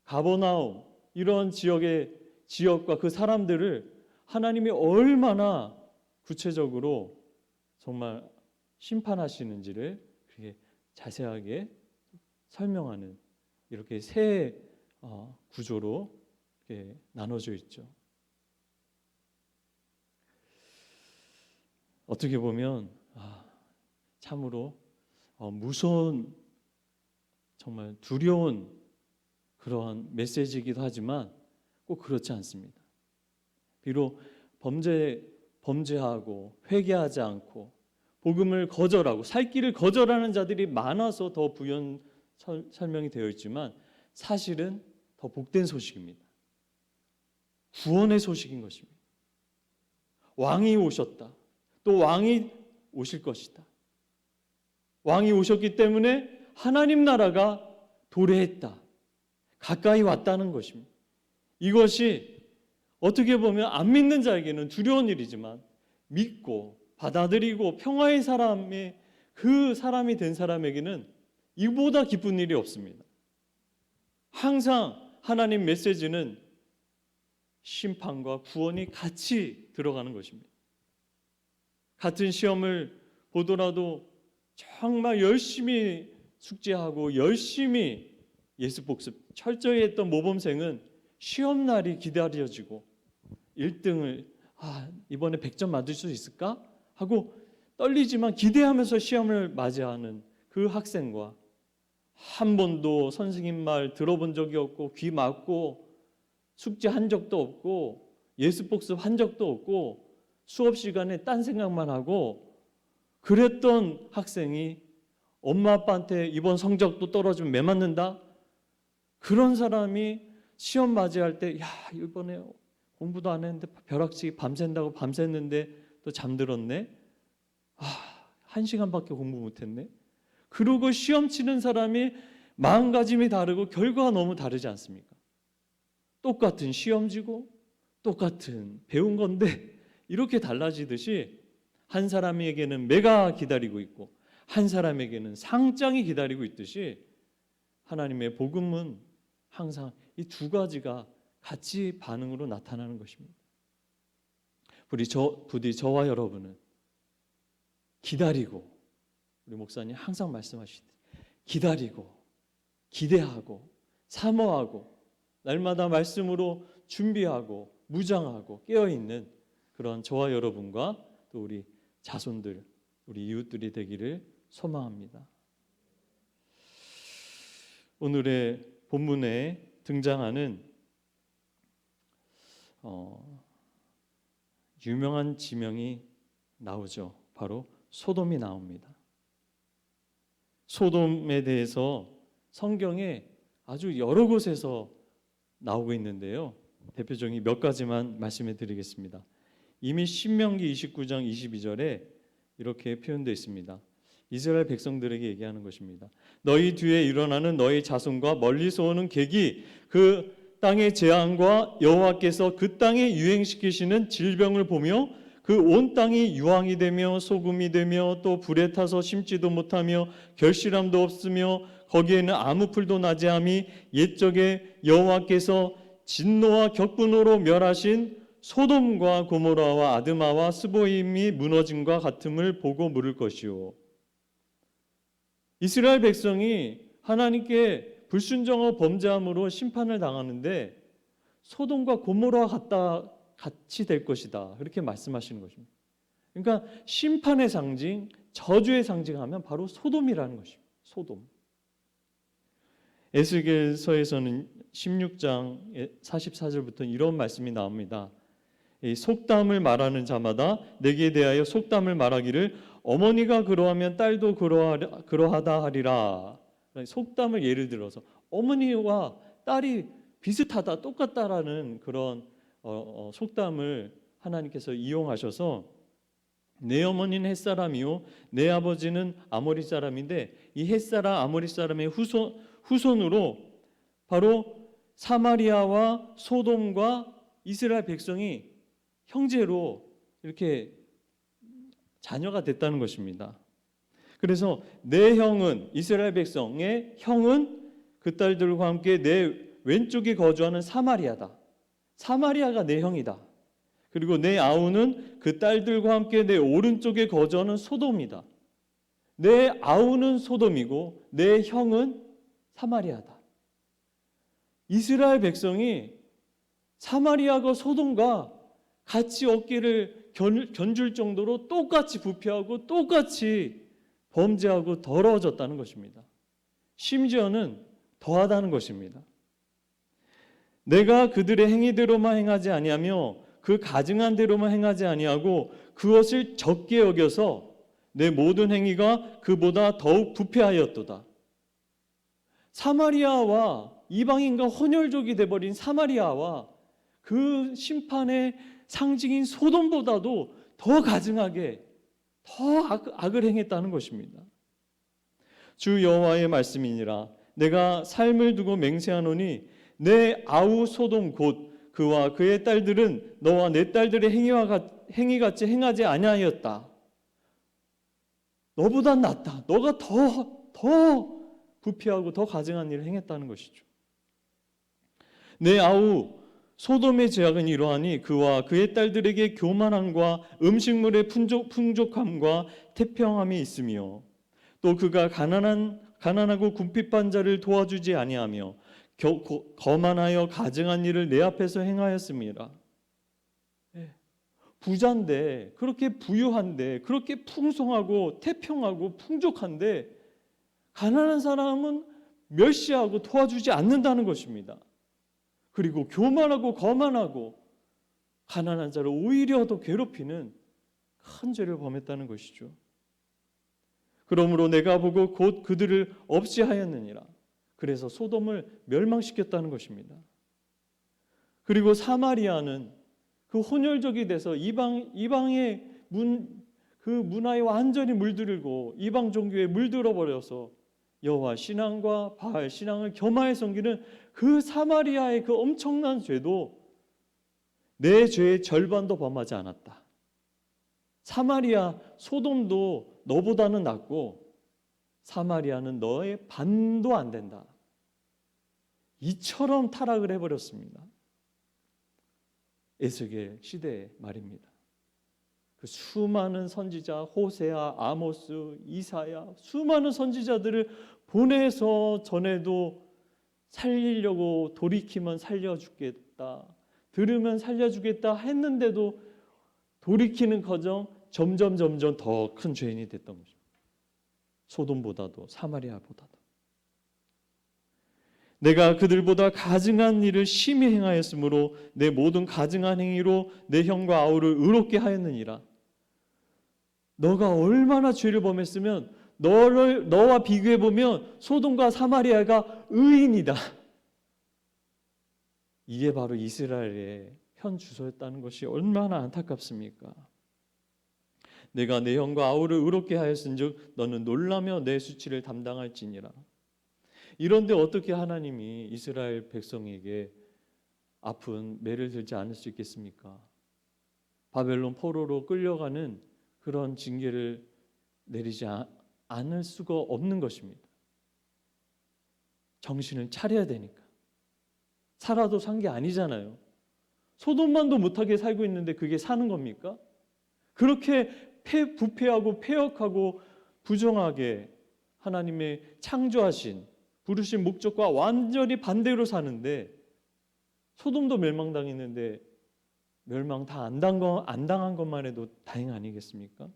가버나움 이런 지역과 그 사람들을 하나님이 얼마나 구체적으로 정말 심판하시는지를 그렇게 자세하게 설명하는 이렇게 세 구조로 이렇게 나눠져 있죠. 어떻게 보면 참으로 무서운 정말 두려운 그러한 메시지이기도 하지만 꼭 그렇지 않습니다. 비록 범죄하고 회개하지 않고 복음을 거절하고 살 길을 거절하는 자들이 많아서 더 부연 설명이 되어 있지만 사실은 더 복된 소식입니다. 구원의 소식인 것입니다. 왕이 오셨다. 또 왕이 오실 것이다. 왕이 오셨기 때문에 하나님 나라가 도래했다. 가까이 왔다는 것입니다. 이것이 어떻게 보면 안 믿는 자에게는 두려운 일이지만 믿고 받아들이고 평화의 사람의 그 사람이 된 사람에게는 이보다 기쁜 일이 없습니다. 항상 하나님 메시지는 심판과 구원이 같이 들어가는 것입니다. 같은 시험을 보더라도 정말 열심히 숙제하고 열심히 예수 복습 철저히 했던 모범생은 시험날이 기다려지고 1등을 이번에 100점 맞을 수 있을까? 하고 떨리지만 기대하면서 시험을 맞이하는 그 학생과 한 번도 선생님 말 들어본 적이 없고 귀 막고 숙제한 적도 없고 예수 복습한 적도 없고 수업 시간에 딴 생각만 하고 그랬던 학생이 엄마 아빠한테 이번 성적도 떨어지면 매 맞는다. 그런 사람이 시험 맞이할 때, 야, 이번에 공부도 안 했는데 벼락치기 밤샌다고 밤샜는데 또 잠들었네. 1시간밖에 공부 못했네. 그러고 시험 치는 사람이 마음가짐이 다르고 결과가 너무 다르지 않습니까? 똑같은 시험지고 똑같은 배운 건데 이렇게 달라지듯이 한 사람에게는 매가 기다리고 있고 한 사람에게는 상장이 기다리고 있듯이 하나님의 복음은 항상 이 두 가지가 같이 반응으로 나타나는 것입니다. 부디 저와 여러분은 기다리고, 우리 목사님 항상 말씀하시듯 기다리고 기대하고 사모하고 날마다 말씀으로 준비하고 무장하고 깨어있는 그런 저와 여러분과 또 우리 자손들, 우리 이웃들이 되기를 소망합니다. 오늘의 본문에 등장하는 유명한 지명이 나오죠. 바로 소돔이 나옵니다. 소돔에 대해서 성경에 아주 여러 곳에서 나오고 있는데요. 대표적인 몇 가지만 말씀해 드리겠습니다. 이미 신명기 29장 22절에 이렇게 표현되어 있습니다. 이스라엘 백성들에게 얘기하는 것입니다. 너희 뒤에 일어나는 너희 자손과 멀리서 오는 객이 그 땅의 재앙과 여호와께서 그 땅에 유행시키시는 질병을 보며 그 온 땅이 유황이 되며 소금이 되며 또 불에 타서 심지도 못하며 결실함도 없으며 거기에는 아무 풀도 나지 않음이 옛적에 여호와께서 진노와 격분으로 멸하신 소돔과 고모라와 아드마와 스보임이 무너짐과 같음을 보고 물을 것이요. 이스라엘 백성이 하나님께 불순종하고 범죄함으로 심판을 당하는데 소돔과 고모라와 같이 될 것이다. 그렇게 말씀하시는 것입니다. 그러니까 심판의 상징, 저주의 상징하면 바로 소돔이라는 것입니다. 소돔. 에스겔서에서는 16장 44절부터 이런 말씀이 나옵니다. 이 속담을 말하는 자마다 내게 대하여 속담을 말하기를 어머니가 그러하면 딸도 그러하다 하리라. 속담을 예를 들어서 어머니와 딸이 비슷하다, 똑같다라는 그런 속담을 하나님께서 이용하셔서 내 어머니는 햇사람이요 내 아버지는 아모리 사람인데 이 햇사람 아모리 사람의 후손으로 바로 사마리아와 소돔과 이스라엘 백성이 형제로 이렇게 자녀가 됐다는 것입니다. 그래서 내 형은 이스라엘 백성의 형은 그 딸들과 함께 내 왼쪽에 거주하는 사마리아다. 사마리아가 내 형이다. 그리고 내 아우는 그 딸들과 함께 내 오른쪽에 거주하는 소돔이다. 내 아우는 소돔이고 내 형은 사마리아다. 이스라엘 백성이 사마리아가 소돔과 같이 어깨를 견줄 정도로 똑같이 부패하고 똑같이 범죄하고 더러워졌다는 것입니다. 심지어는 더하다는 것입니다. 내가 그들의 행위대로만 행하지 아니하며 그 가증한 대로만 행하지 아니하고 그것을 적게 여겨서 내 모든 행위가 그보다 더욱 부패하였도다. 사마리아와 이방인과 혼혈족이 되어버린 사마리아와 그 심판의 상징인 소돔보다도 더 가증하게 더 악을 행했다는 것입니다. 주 여호와의 말씀이니라. 내가 삶을 두고 맹세하노니 내 아우 소돔 곧 그와 그의 딸들은 너와 내 딸들의 행위같이 행하지 아니하였다. 너보다 낫다. 너가 더 부패하고 더 가증한 일을 행했다는 것이죠. 내 아우 소돔의 죄악은 이러하니 그와 그의 딸들에게 교만함과 음식물의 풍족함과 태평함이 있으며 또 그가 가난하고 궁핍한 자를 도와주지 아니하며 거만하여 가증한 일을 내 앞에서 행하였습니다. 부자인데 그렇게 부유한데 그렇게 풍성하고 태평하고 풍족한데 가난한 사람은 멸시하고 도와주지 않는다는 것입니다. 그리고 교만하고 거만하고 가난한 자를 오히려 더 괴롭히는 큰 죄를 범했다는 것이죠. 그러므로 내가 보고 곧 그들을 없이 하였느니라. 그래서 소돔을 멸망시켰다는 것입니다. 그리고 사마리아는 그 혼혈족이 돼서 이방의 그 문화에 완전히 물들고 이방 종교에 물들어 버려서 여호와 신앙과 바알 신앙을 겸하여 섬기는 그 사마리아의 그 엄청난 죄도 내 죄의 절반도 범하지 않았다. 사마리아 소돔도 너보다는 낫고 사마리아는 너의 반도 안 된다. 이처럼 타락을 해버렸습니다. 에스겔 시대의 말입니다. 그 수많은 선지자 호세아, 아모스, 이사야 수많은 선지자들을 보내서 전에도 살리려고 돌이키면 살려주겠다, 들으면 살려주겠다 했는데도 돌이키는커녕 점점 더 큰 죄인이 됐던 거죠. 소돔보다도 사마리아보다도. 내가 그들보다 가증한 일을 심히 행하였으므로 내 모든 가증한 행위로 내 형과 아우를 의롭게 하였느니라. 너가 얼마나 죄를 범했으면 너와 비교해 보면 소돔과 사마리아가 의인이다. 이게 바로 이스라엘의 현 주소였다는 것이 얼마나 안타깝습니까? 내가 내 형과 아우를 의롭게 하였은즉 너는 놀라며 내 수치를 담당할지니라. 이런데 어떻게 하나님이 이스라엘 백성에게 아픈 매를 들지 않을 수 있겠습니까? 바벨론 포로로 끌려가는 그런 징계를 내리지 않을 수가 없는 것입니다. 정신을 차려야 되니까. 살아도 산 게 아니잖아요. 소돔만도 못하게 살고 있는데 그게 사는 겁니까? 그렇게 부패하고 폐역하고 부정하게 하나님의 창조하신 부르신 목적과 완전히 반대로 사는데 소돔도 멸망당했는데 멸망 다 안 당한 것만 해도 다행 아니겠습니까?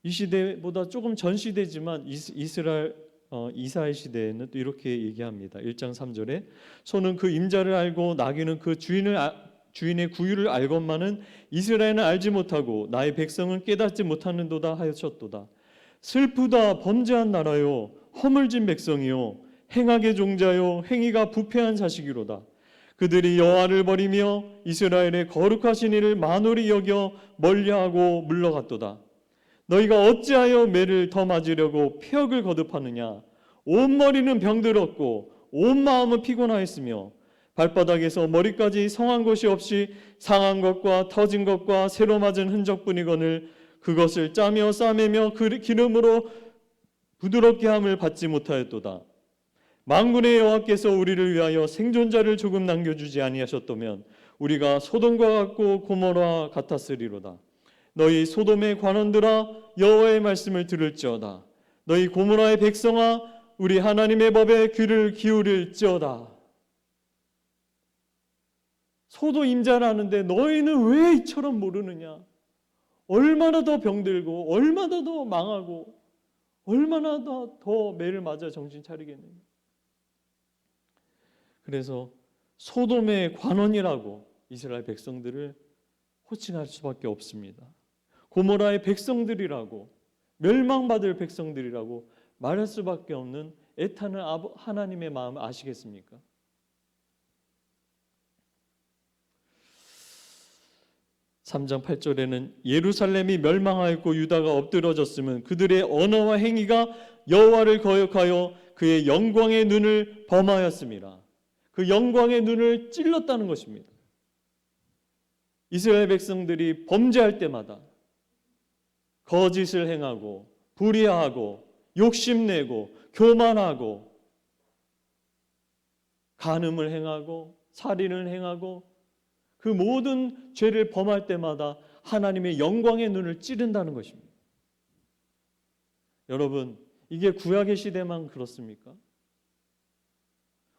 이 시대보다 조금 전 시대지만 이사의 시대에는 또 이렇게 얘기합니다. 1장 3절에 소는 그 임자를 알고 나귀는 그 주인의 구유를 알건만은 이스라엘은 알지 못하고 나의 백성은 깨닫지 못하는도다 하였었도다. 슬프다 범죄한 나라요 허물진 백성이요 행악의 종자요 행위가 부패한 자식이로다. 그들이 여호와를 버리며 이스라엘의 거룩하신 이를 만홀히 여겨 멀리하고 물러갔도다. 너희가 어찌하여 매를 더 맞으려고 폐역을 거듭하느냐. 온 머리는 병들었고 온 마음은 피곤하였으며 발바닥에서 머리까지 성한 것이 없이 상한 것과 터진 것과 새로 맞은 흔적뿐이거늘 그것을 짜며 싸매며 기름으로 부드럽게 함을 받지 못하였도다. 만군의 여호와께서 우리를 위하여 생존자를 조금 남겨주지 아니하셨다면 우리가 소돔과 같고 고모라 같았으리로다. 너희 소돔의 관원들아 여호와의 말씀을 들을지어다. 너희 고모라의 백성아 우리 하나님의 법에 귀를 기울일지어다. 소도 임자라는데 너희는 왜 이처럼 모르느냐? 얼마나 더 병들고 얼마나 더 망하고 얼마나 더 매를 맞아 정신 차리겠느냐. 그래서 소돔의 관원이라고 이스라엘 백성들을 호칭할 수밖에 없습니다. 고모라의 백성들이라고 멸망받을 백성들이라고 말할 수밖에 없는 애타는 하나님의 마음 아시겠습니까? (3장 8절에는) 예루살렘이 멸망하였고 유다가 엎드러졌으면 그들의 언어와 행위가 여호와를 거역하여 그의 영광의 눈을 범하였습니다. 그 영광의 눈을 찔렀다는 것입니다. 이스라엘 백성들이 범죄할 때마다 거짓을 행하고 불의하고 욕심내고 교만하고 간음을 행하고 살인을 행하고 그 모든 죄를 범할 때마다 하나님의 영광의 눈을 찌른다는 것입니다. 여러분, 이게 구약의 시대만 그렇습니까?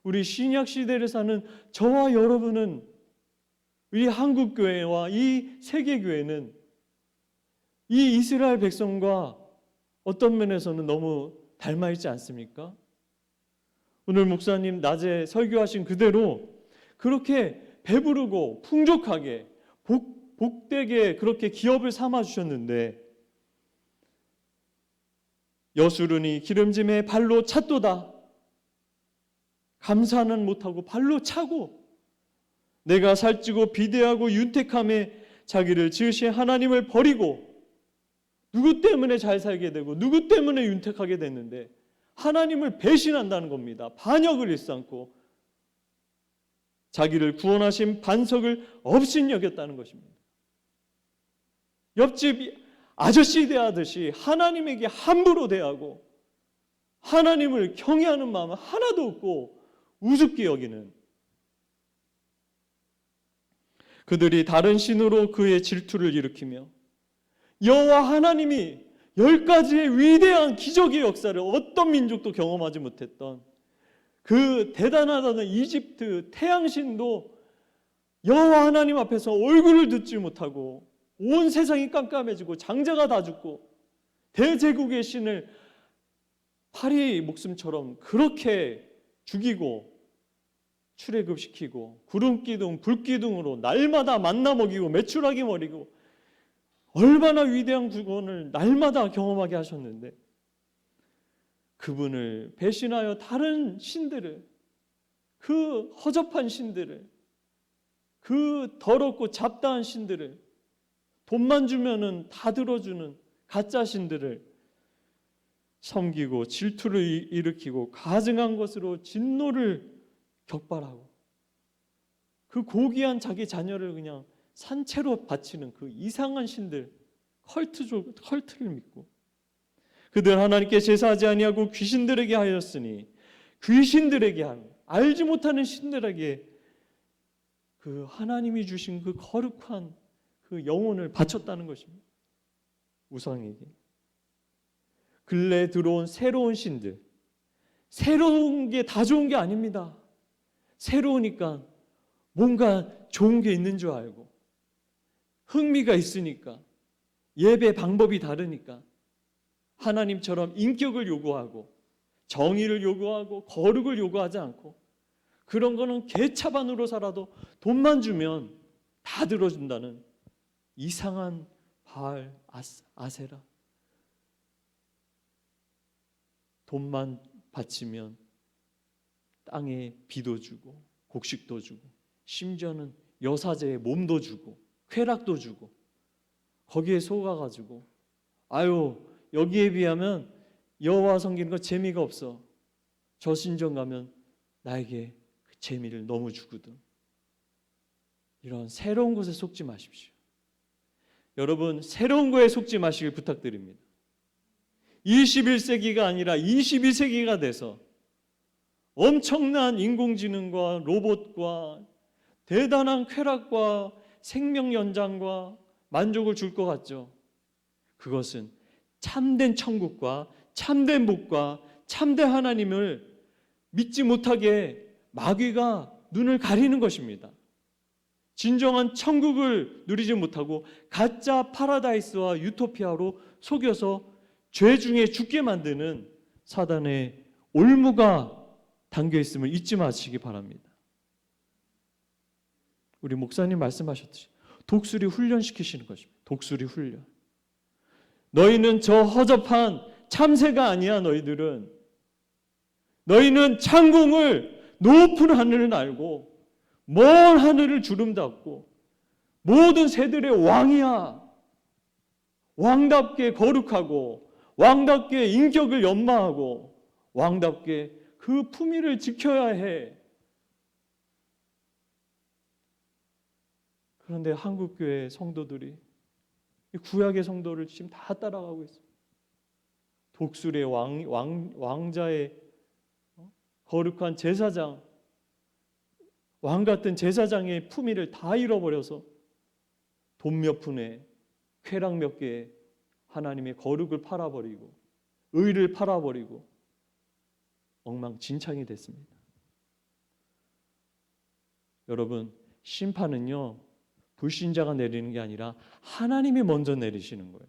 우리 신약 시대를 사는 저와 여러분은 우리 한국 교회와 이 세계 교회는 이 이스라엘 백성과 어떤 면에서는 너무 닮아 있지 않습니까? 오늘 목사님 낮에 설교하신 그대로 그렇게 배부르고 풍족하게 복되게 그렇게 기업을 삼아 주셨는데 여수르니 기름짐에 발로 찼도다. 감사는 못하고 발로 차고 내가 살찌고 비대하고 윤택함에 자기를 지으신 하나님을 버리고 누구 때문에 잘 살게 되고 누구 때문에 윤택하게 됐는데 하나님을 배신한다는 겁니다. 반역을 일삼고 자기를 구원하신 반석을 업신여겼다는 것입니다. 옆집 아저씨 대하듯이 하나님에게 함부로 대하고 하나님을 경외하는 마음은 하나도 없고 우습게 여기는 그들이 다른 신으로 그의 질투를 일으키며 여호와 하나님이 10가지의 위대한 기적의 역사를 어떤 민족도 경험하지 못했던 그 대단하다는 이집트 태양신도 여호와 하나님 앞에서 얼굴을 듣지 못하고 온 세상이 깜깜해지고 장자가 다 죽고 대제국의 신을 파리 목숨처럼 그렇게 죽이고 출애굽시키고 구름기둥 불기둥으로 날마다 만나 먹이고 메추라기 먹이고 얼마나 위대한 구원을 날마다 경험하게 하셨는데 그분을 배신하여 다른 신들을 그 허접한 신들을 그 더럽고 잡다한 신들을 돈만 주면은 다 들어주는 가짜 신들을 섬기고 질투를 일으키고 가증한 것으로 진노를 격발하고 그 고귀한 자기 자녀를 그냥 산채로 바치는 그 이상한 신들 컬트를 믿고 그들 하나님께 제사하지 아니하고 귀신들에게 하였으니 귀신들에게 알지 못하는 신들에게 그 하나님이 주신 그 거룩한 그 영혼을 바쳤다는 것입니다. 우상에게. 근래에 들어온 새로운 신들, 새로운 게 다 좋은 게 아닙니다. 새로우니까 뭔가 좋은 게 있는 줄 알고 흥미가 있으니까 예배 방법이 다르니까 하나님처럼 인격을 요구하고 정의를 요구하고 거룩을 요구하지 않고 그런 거는 개차반으로 살아도 돈만 주면 다 들어준다는 이상한 바알 아세라. 돈만 바치면 땅에 비도 주고 곡식도 주고 심지어는 여사제의 몸도 주고 쾌락도 주고 거기에 속아가지고 아유 여기에 비하면 여호와 섬기는 거 재미가 없어. 저 신전 가면 나에게 그 재미를 너무 주거든. 이런 새로운 것에 속지 마십시오. 여러분 새로운 거에 속지 마시길 부탁드립니다. 21세기가 아니라 22세기가 돼서 엄청난 인공지능과 로봇과 대단한 쾌락과 생명 연장과 만족을 줄 것 같죠. 그것은 참된 천국과 참된 복과 참된 하나님을 믿지 못하게 마귀가 눈을 가리는 것입니다. 진정한 천국을 누리지 못하고 가짜 파라다이스와 유토피아로 속여서 죄 중에 죽게 만드는 사단의 올무가 담겨 있음을 잊지 마시기 바랍니다. 우리 목사님 말씀하셨듯이 독수리 훈련시키시는 것입니다. 독수리 훈련. 너희는 저 허접한 참새가 아니야. 너희는 창공을 높은 하늘을 알고 먼 하늘을 주름잡고 모든 새들의 왕이야. 왕답게 거룩하고 왕답게 인격을 연마하고 왕답게 그 품위를 지켜야 해. 그런데 한국교회 성도들이 구약의 성도를 지금 다 따라가고 있어요. 독수리의 왕자의 거룩한 제사장, 왕 같은 제사장의 품위를 다 잃어버려서 돈 몇 푼에 쾌락 몇 개에 하나님의 거룩을 팔아버리고 의를 팔아버리고 엉망진창이 됐습니다. 여러분 심판은요 불신자가 내리는 게 아니라 하나님이 먼저 내리시는 거예요.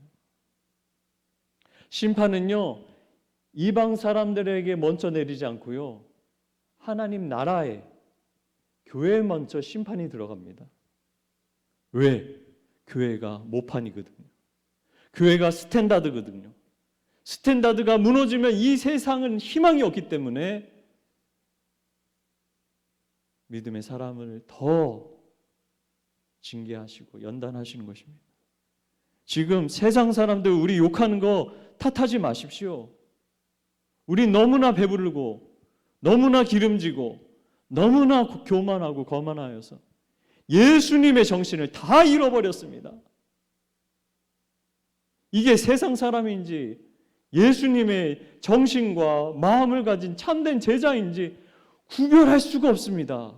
심판은요 이방 사람들에게 먼저 내리지 않고요 하나님 나라에 교회에 먼저 심판이 들어갑니다. 왜? 교회가 모판이거든요. 교회가 스탠다드거든요. 스탠다드가 무너지면 이 세상은 희망이 없기 때문에 믿음의 사람을 더 징계하시고 연단하시는 것입니다. 지금 세상 사람들 우리 욕하는 거 탓하지 마십시오. 우리 너무나 배부르고 너무나 기름지고 너무나 교만하고 거만하여서 예수님의 정신을 다 잃어버렸습니다. 이게 세상 사람인지 예수님의 정신과 마음을 가진 참된 제자인지 구별할 수가 없습니다.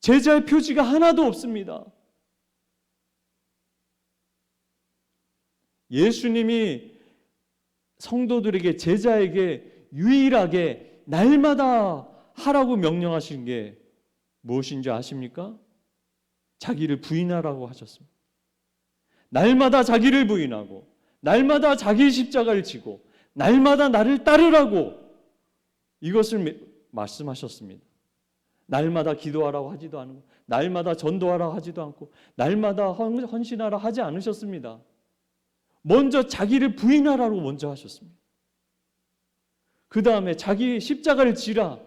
제자의 표지가 하나도 없습니다. 예수님이 성도들에게 제자에게 유일하게 날마다 하라고 명령하신 게 무엇인지 아십니까? 자기를 부인하라고 하셨습니다. 날마다 자기를 부인하고 날마다 자기 십자가를 지고 날마다 나를 따르라고 이것을 말씀하셨습니다. 날마다 기도하라고 하지도 않고 날마다 전도하라고 하지도 않고 날마다 헌신하라 하지 않으셨습니다. 먼저 자기를 부인하라고 먼저 하셨습니다. 그 다음에 자기 십자가를 지라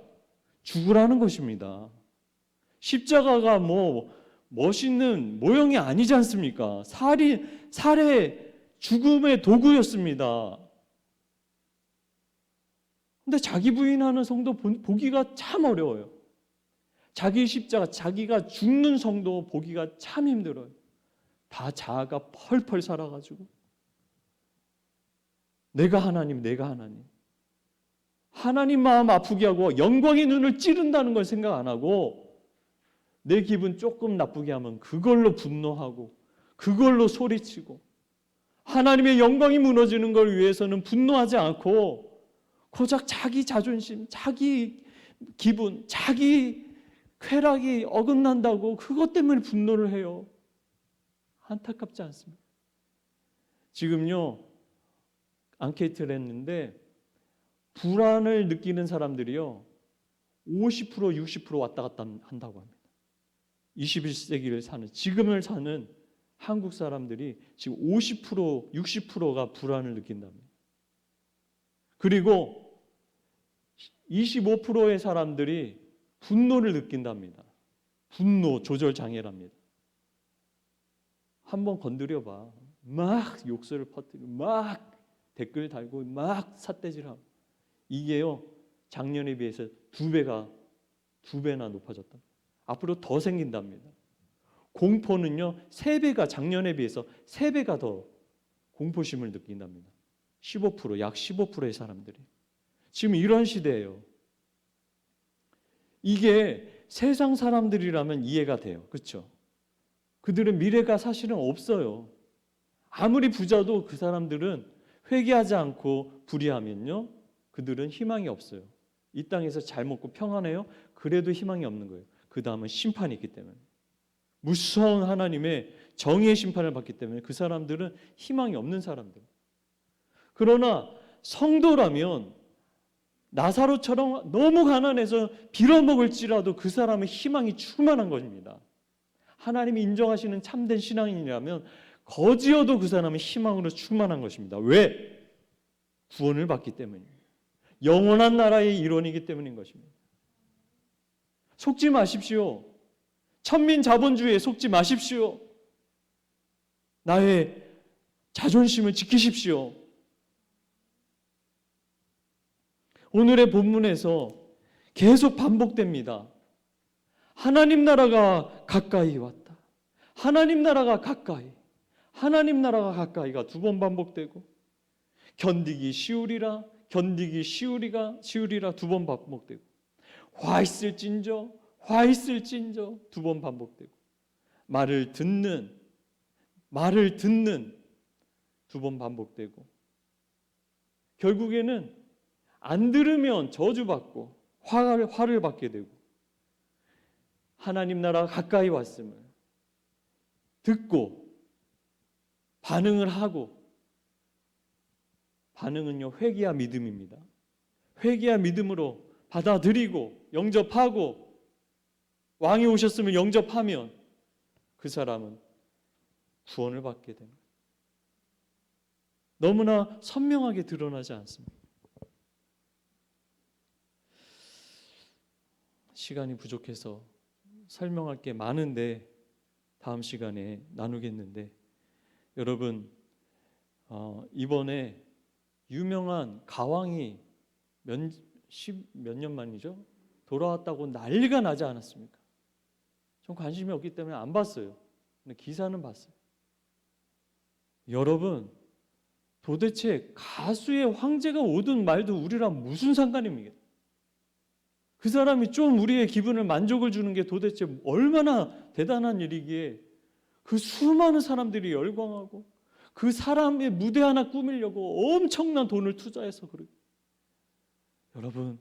죽으라는 것입니다. 십자가가 뭐 멋있는 모형이 아니지 않습니까? 살해 죽음의 도구였습니다. 근데 자기 부인하는 성도 보기가 참 어려워요. 자기 십자가, 자기가 죽는 성도 보기가 참 힘들어요. 다 자아가 펄펄 살아가지고 내가 하나님, 내가 하나님. 하나님 마음 아프게 하고 영광의 눈을 찌른다는 걸 생각 안 하고 내 기분 조금 나쁘게 하면 그걸로 분노하고 그걸로 소리치고 하나님의 영광이 무너지는 걸 위해서는 분노하지 않고 고작 자기 자존심, 자기 기분, 자기 쾌락이 어긋난다고 그것 때문에 분노를 해요. 안타깝지 않습니까? 지금요 앙케이트를 했는데 불안을 느끼는 사람들이요 50% 60% 왔다 갔다 한다고 합니다. 21세기를 사는 지금을 사는 한국 사람들이 지금 50% 60%가 불안을 느낀답니다. 그리고 25%의 사람들이 분노를 느낀답니다. 분노 조절 장애랍니다. 한번 건드려봐. 막 욕설을 퍼뜨리고 막 댓글 달고 막 삿대질하고 이게요 작년에 비해서 두 배나 높아졌다. 앞으로 더 생긴답니다. 공포는요 3배가 작년에 비해서 3배가 더 공포심을 느낀답니다. 15% 약 15%의 사람들이 지금 이런 시대예요. 이게 세상 사람들이라면 이해가 돼요. 그렇죠? 그들은 미래가 사실은 없어요. 아무리 부자도 그 사람들은 회개하지 않고 불의하면요 그들은 희망이 없어요. 이 땅에서 잘 먹고 평안해요. 그래도 희망이 없는 거예요. 그 다음은 심판이 있기 때문에 무서운 하나님의 정의의 심판을 받기 때문에 그 사람들은 희망이 없는 사람들. 그러나 성도라면 나사로처럼 너무 가난해서 빌어먹을지라도 그 사람은 희망이 충만한 것입니다. 하나님이 인정하시는 참된 신앙인이라면 거지여도 그 사람은 희망으로 충만한 것입니다. 왜? 구원을 받기 때문입니다. 영원한 나라의 일원이기 때문인 것입니다. 속지 마십시오. 천민자본주의에 속지 마십시오. 나의 자존심을 지키십시오. 오늘의 본문에서 계속 반복됩니다. 하나님 나라가 가까이 왔다. 하나님 나라가 가까이. 하나님 나라가 가까이가 2번 반복되고 견디기 쉬우리라. 견디기 쉬우리라 2번 반복되고 화 있을진저 2번 반복되고 말을 듣는 2번 반복되고 결국에는 안 들으면 저주받고 화를 받게 되고 하나님 나라가 가까이 왔음을 듣고 반응을 하고 반응은요 회개와 믿음입니다. 회개와 믿음으로 받아들이고 영접하고 왕이 오셨으면 영접하면 그 사람은 구원을 받게 됩니다. 너무나 선명하게 드러나지 않습니까? 시간이 부족해서 설명할 게 많은데 다음 시간에 나누겠는데, 여러분 이번에 유명한 가왕이 몇 년 만이죠? 돌아왔다고 난리가 나지 않았습니까? 전 관심이 없기 때문에 안 봤어요. 근데 기사는 봤어요. 여러분, 도대체 가수의 황제가 오든 말든 우리랑 무슨 상관입니까? 그 사람이 좀 우리의 기분을 만족을 주는 게 도대체 얼마나 대단한 일이기에 그 수많은 사람들이 열광하고 그 사람의 무대 하나 꾸미려고 엄청난 돈을 투자해서 그래요. 여러분,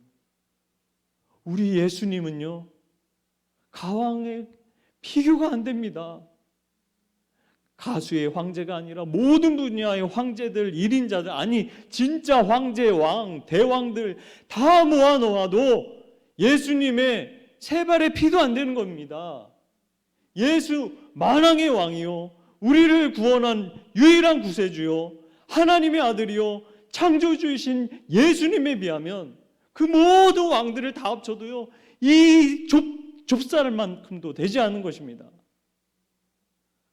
우리 예수님은요, 가왕의 비교가 안 됩니다. 가수의 황제가 아니라 모든 분야의 황제들, 1인자들, 아니 진짜 황제, 왕, 대왕들 다 모아놓아도 예수님의 세 발의 피도 안 되는 겁니다. 예수 만왕의 왕이요, 우리를 구원한 유일한 구세주요, 하나님의 아들이요, 창조주이신 예수님에 비하면 그 모든 왕들을 다 합쳐도요, 이 좁쌀만큼도 되지 않은 것입니다.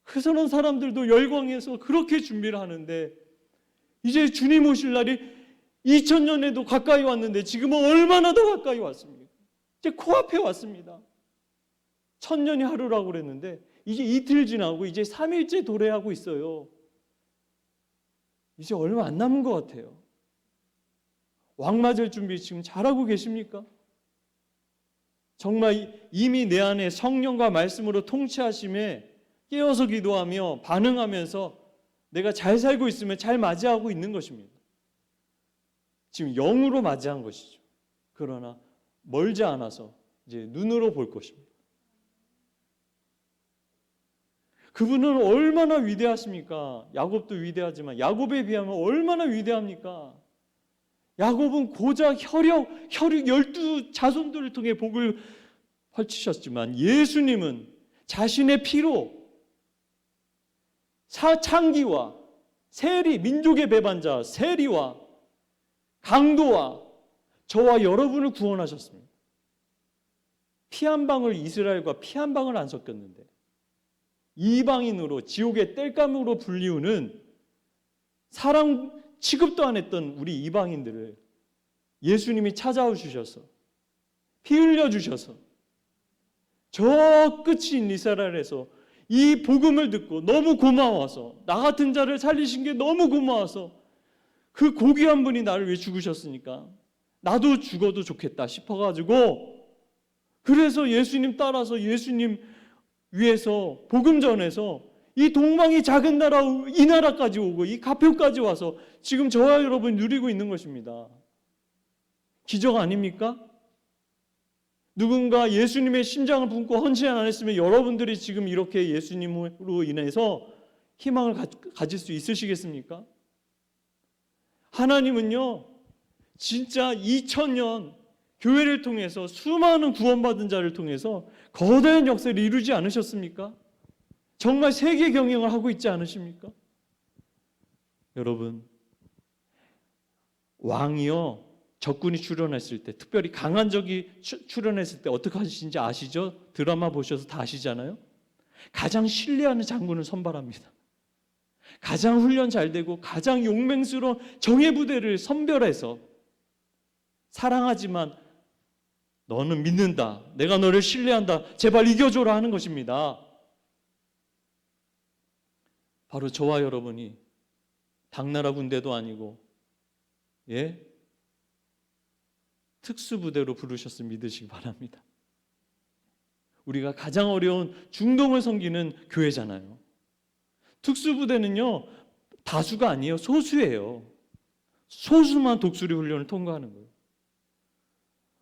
그래서 사람들도 열광해서 그렇게 준비를 하는데, 이제 주님 오실 날이 2000년에도 가까이 왔는데 지금은 얼마나 더 가까이 왔습니까? 이제 코앞에 왔습니다. 1000년이 하루라고 그랬는데 이제 이틀 지나고 이제 3일째 도래하고 있어요. 이제 얼마 안 남은 것 같아요. 왕 맞을 준비 지금 잘하고 계십니까? 정말 이미 내 안에 성령과 말씀으로 통치하심에 깨어서 기도하며 반응하면서 내가 잘 살고 있으면 잘 맞이하고 있는 것입니다. 지금 영으로 맞이한 것이죠. 그러나 멀지 않아서 이제 눈으로 볼 것입니다. 그분은 얼마나 위대하십니까? 야곱도 위대하지만 야곱에 비하면 얼마나 위대합니까? 야곱은 고작 혈육 12 자손들을 통해 복을 펼치셨지만 예수님은 자신의 피로 창기와 세리, 민족의 배반자 세리와 강도와 저와 여러분을 구원하셨습니다. 피 한 방울, 이스라엘과 피 한 방울 안 섞였는데 이방인으로 지옥의 땔감으로 불리우는 사랑 취급도 안 했던 우리 이방인들을 예수님이 찾아와 주셔서 피 흘려 주셔서 저 끝인 이스라엘에서 이 복음을 듣고 너무 고마워서, 나 같은 자를 살리신 게 너무 고마워서, 그 고귀한 분이 나를 위해 죽으셨으니까 나도 죽어도 좋겠다 싶어가지고, 그래서 예수님 따라서 예수님 위해서 복음 전해서 이 동방이 작은 나라, 이 나라까지 오고 이 가평까지 와서 지금 저와 여러분 누리고 있는 것입니다. 기적 아닙니까? 누군가 예수님의 심장을 품고 헌신 안 했으면 여러분들이 지금 이렇게 예수님으로 인해서 희망을 가질 수 있으시겠습니까? 하나님은요, 진짜 2000년 교회를 통해서 수많은 구원받은 자를 통해서 거대한 역사를 이루지 않으셨습니까? 정말 세계 경영을 하고 있지 않으십니까? 여러분, 왕이요, 적군이 출현했을 때, 특별히 강한 적이 출현했을 때 어떻게 하시는지 아시죠? 드라마 보셔서 다 아시잖아요. 가장 신뢰하는 장군을 선발합니다. 가장 훈련 잘 되고 가장 용맹스러운 정예 부대를 선별해서, 사랑하지만 너는 믿는다, 내가 너를 신뢰한다, 제발 이겨줘라 하는 것입니다. 바로 저와 여러분이 당나라 군대도 아니고 특수부대로 부르셨음 믿으시기 바랍니다. 우리가 가장 어려운 중동을 섬기는 교회잖아요. 특수부대는요, 다수가 아니에요. 소수예요. 소수만 독수리 훈련을 통과하는 거예요.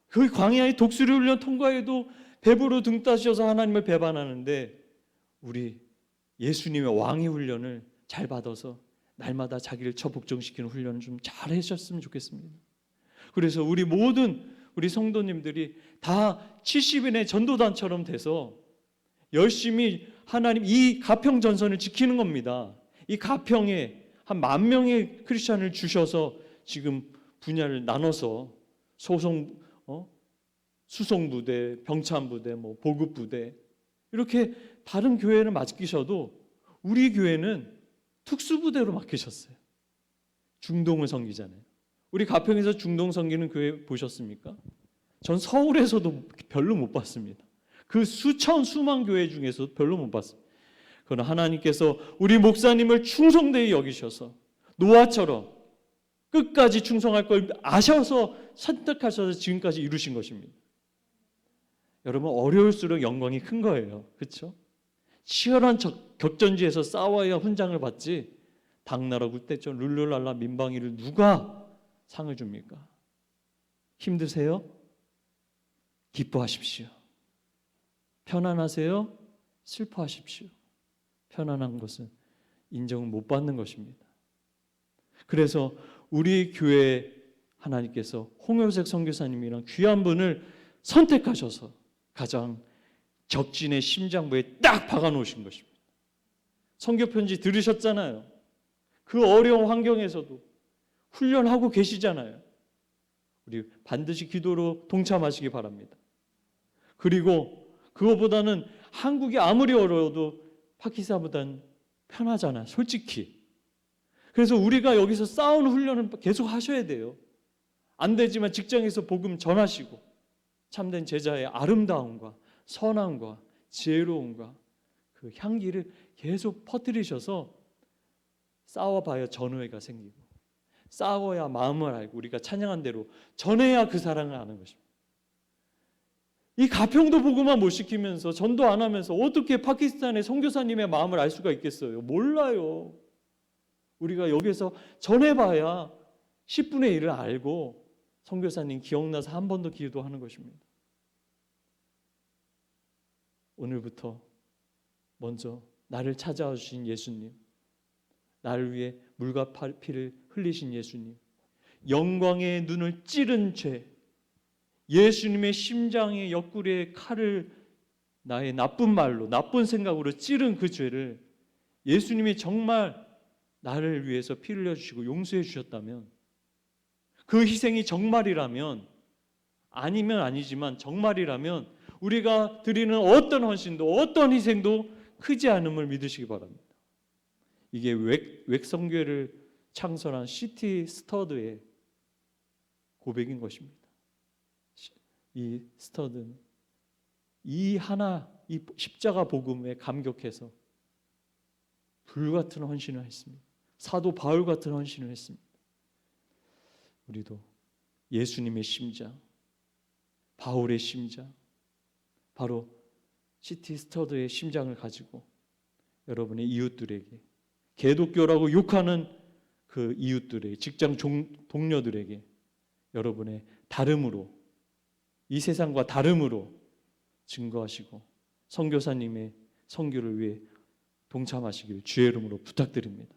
그 광야의 독수리 훈련 통과해도 배부로 등 따셔서 하나님을 배반하는데, 우리 예수님의 왕의 훈련을 잘 받아서 날마다 자기를 처복종시키는 훈련을 좀 잘 하셨으면 좋겠습니다. 그래서 우리 모든 우리 성도님들이 다 70인의 전도단처럼 돼서 열심히 하나님 이 가평 전선을 지키는 겁니다. 이 가평에 한 10,000명의 크리스천을 주셔서 지금 분야를 나눠서 수송부대, 병참부대, 보급부대 이렇게 다른 교회를 맡기셔도 우리 교회는 특수부대로 맡기셨어요. 중동을 섬기잖아요. 우리 가평에서 중동 섬기는 교회 보셨습니까? 전 서울에서도 별로 못 봤습니다. 그 수만 교회 중에서 별로 못 봤습니다. 그러나 하나님께서 우리 목사님을 충성되이 여기셔서 노아처럼 끝까지 충성할 걸 아셔서 선택하셔서 지금까지 이루신 것입니다. 여러분, 어려울수록 영광이 큰 거예요. 그렇죠? 치열한 격전지에서 싸워야 훈장을 받지, 당나라 굴대처럼 룰루랄라 민방위를 누가 상을 줍니까? 힘드세요? 기뻐하십시오. 편안하세요? 슬퍼하십시오. 편안한 것은 인정을 못 받는 것입니다. 그래서 우리 교회 하나님께서 홍효색 선교사님이랑 귀한 분을 선택하셔서 가장 적진의 심장부에 딱 박아 놓으신 것입니다. 선교 편지 들으셨잖아요. 그 어려운 환경에서도 훈련하고 계시잖아요. 우리 반드시 기도로 동참하시기 바랍니다. 그리고 그거보다는 한국이 아무리 어려워도 파키스탄보다는 편하잖아요. 솔직히. 그래서 우리가 여기서 싸우는 훈련을 계속 하셔야 돼요. 안 되지만 직장에서 복음 전하시고 참된 제자의 아름다움과 선함과 지혜로움과 그 향기를 계속 퍼뜨리셔서 싸워봐야 전우회가 생기고 싸워야 마음을 알고 우리가 찬양한 대로 전해야 그 사랑을 아는 것입니다. 이 가평도 복음만 못 시키면서 전도 안 하면서 어떻게 파키스탄의 선교사님의 마음을 알 수가 있겠어요? 몰라요. 우리가 여기서 전해봐야 10분의 1을 알고 선교사님 기억나서 한 번 더 기도하는 것입니다. 오늘부터 먼저 나를 찾아와 주신 예수님, 나를 위해 물과 피를 흘리신 예수님, 영광의 눈을 찌른 죄, 예수님의 심장의 옆구리에 칼을 나의 나쁜 말로, 나쁜 생각으로 찌른 그 죄를 예수님이 정말 나를 위해서 피를 흘려주시고 용서해 주셨다면, 그 희생이 정말이라면, 아니면 아니지만 정말이라면 우리가 드리는 어떤 헌신도 어떤 희생도 크지 않음을 믿으시기 바랍니다. 이게 웩성교회를 창설한 시티 스터드의 고백인 것입니다. 이 스터드는 이 십자가 복음에 감격해서 불같은 헌신을 했습니다. 사도 바울 같은 헌신을 했습니다. 우리도 예수님의 심장, 바울의 심장, 바로 시티 스터드의 심장을 가지고 여러분의 이웃들에게, 개독교라고 욕하는 그 이웃들에게, 직장 동료들에게 여러분의 다름으로, 이 세상과 다름으로 증거하시고 선교사님의 선교를 위해 동참하시길 주의 이름으로 부탁드립니다.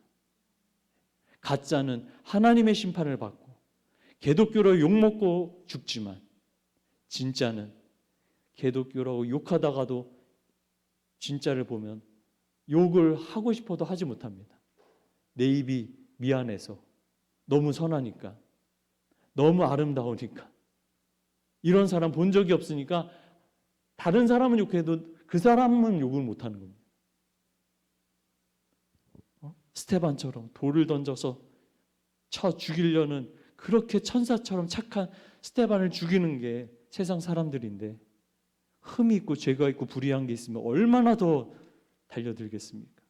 가짜는 하나님의 심판을 받고 개독교로 욕먹고 죽지만, 진짜는 개독교라고 욕하다가도 진짜를 보면 욕을 하고 싶어도 하지 못합니다. 내 입이 미안해서, 너무 선하니까, 너무 아름다우니까. 이런 사람 본 적이 없으니까 다른 사람은 욕해도 그 사람은 욕을 못하는 겁니다. 스테반처럼 돌을 던져서 쳐 죽이려는, 그렇게 천사처럼 착한 스테반을 죽이는 게 세상 사람들인데, 흠이 있고 죄가 있고 불의한 게 있으면 얼마나 더 달려들겠습니까?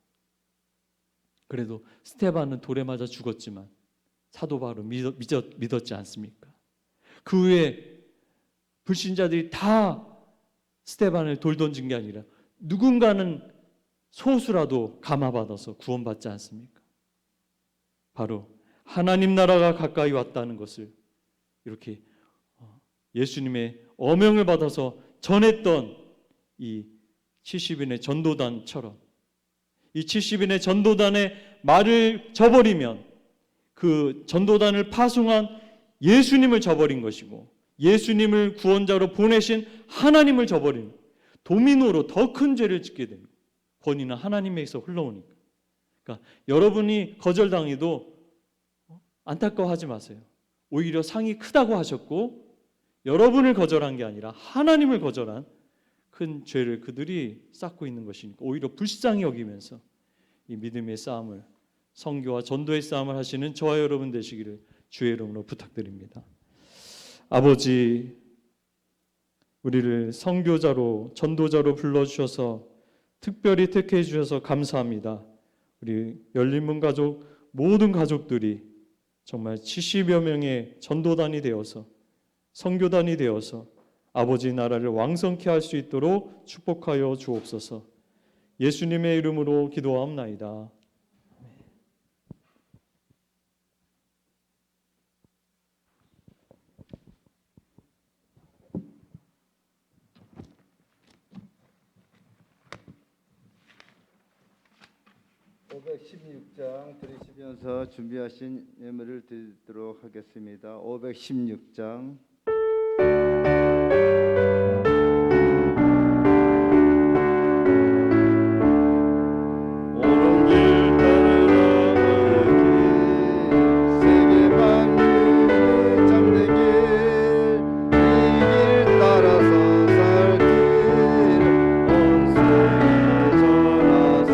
그래도 스테반은 돌에 맞아 죽었지만 사도 바울은 믿었지 않습니까? 그 후에 불신자들이 다 스테반을 돌 던진 게 아니라 누군가는 소수라도 감화받아서 구원받지 않습니까? 바로 하나님 나라가 가까이 왔다는 것을 이렇게 예수님의 어명을 받아서 전했던 이 70인의 전도단처럼, 이 70인의 전도단의 말을 저버리면 그 전도단을 파송한 예수님을 저버린 것이고, 예수님을 구원자로 보내신 하나님을 저버린, 도민으로 더 큰 죄를 짓게 됩니다. 권위는 하나님에게서 흘러오니까. 그러니까 여러분이 거절당해도 안타까워하지 마세요. 오히려 상이 크다고 하셨고 여러분을 거절한 게 아니라 하나님을 거절한 큰 죄를 그들이 쌓고 있는 것이니까 오히려 불쌍히 여기면서 이 믿음의 싸움을, 선교와 전도의 싸움을 하시는 저와 여러분 되시기를 주의 이름으로 부탁드립니다. 아버지, 우리를 선교자로 전도자로 불러주셔서 특별히 택해 주셔서 감사합니다. 우리 열린문 가족 모든 가족들이 정말 70여 명의 전도단이 되어서 선교단이 되어서 아버지 나라를 왕성케 할 수 있도록 축복하여 주옵소서. 예수님의 이름으로 기도하옵나이다. 516장 들으시면서 준비하신 예물을 드리도록 하겠습니다. 516장. 옳은 길 따르라 길 세계 만민이 잠든 길이 길 따라서 살 길 온 세계 전하세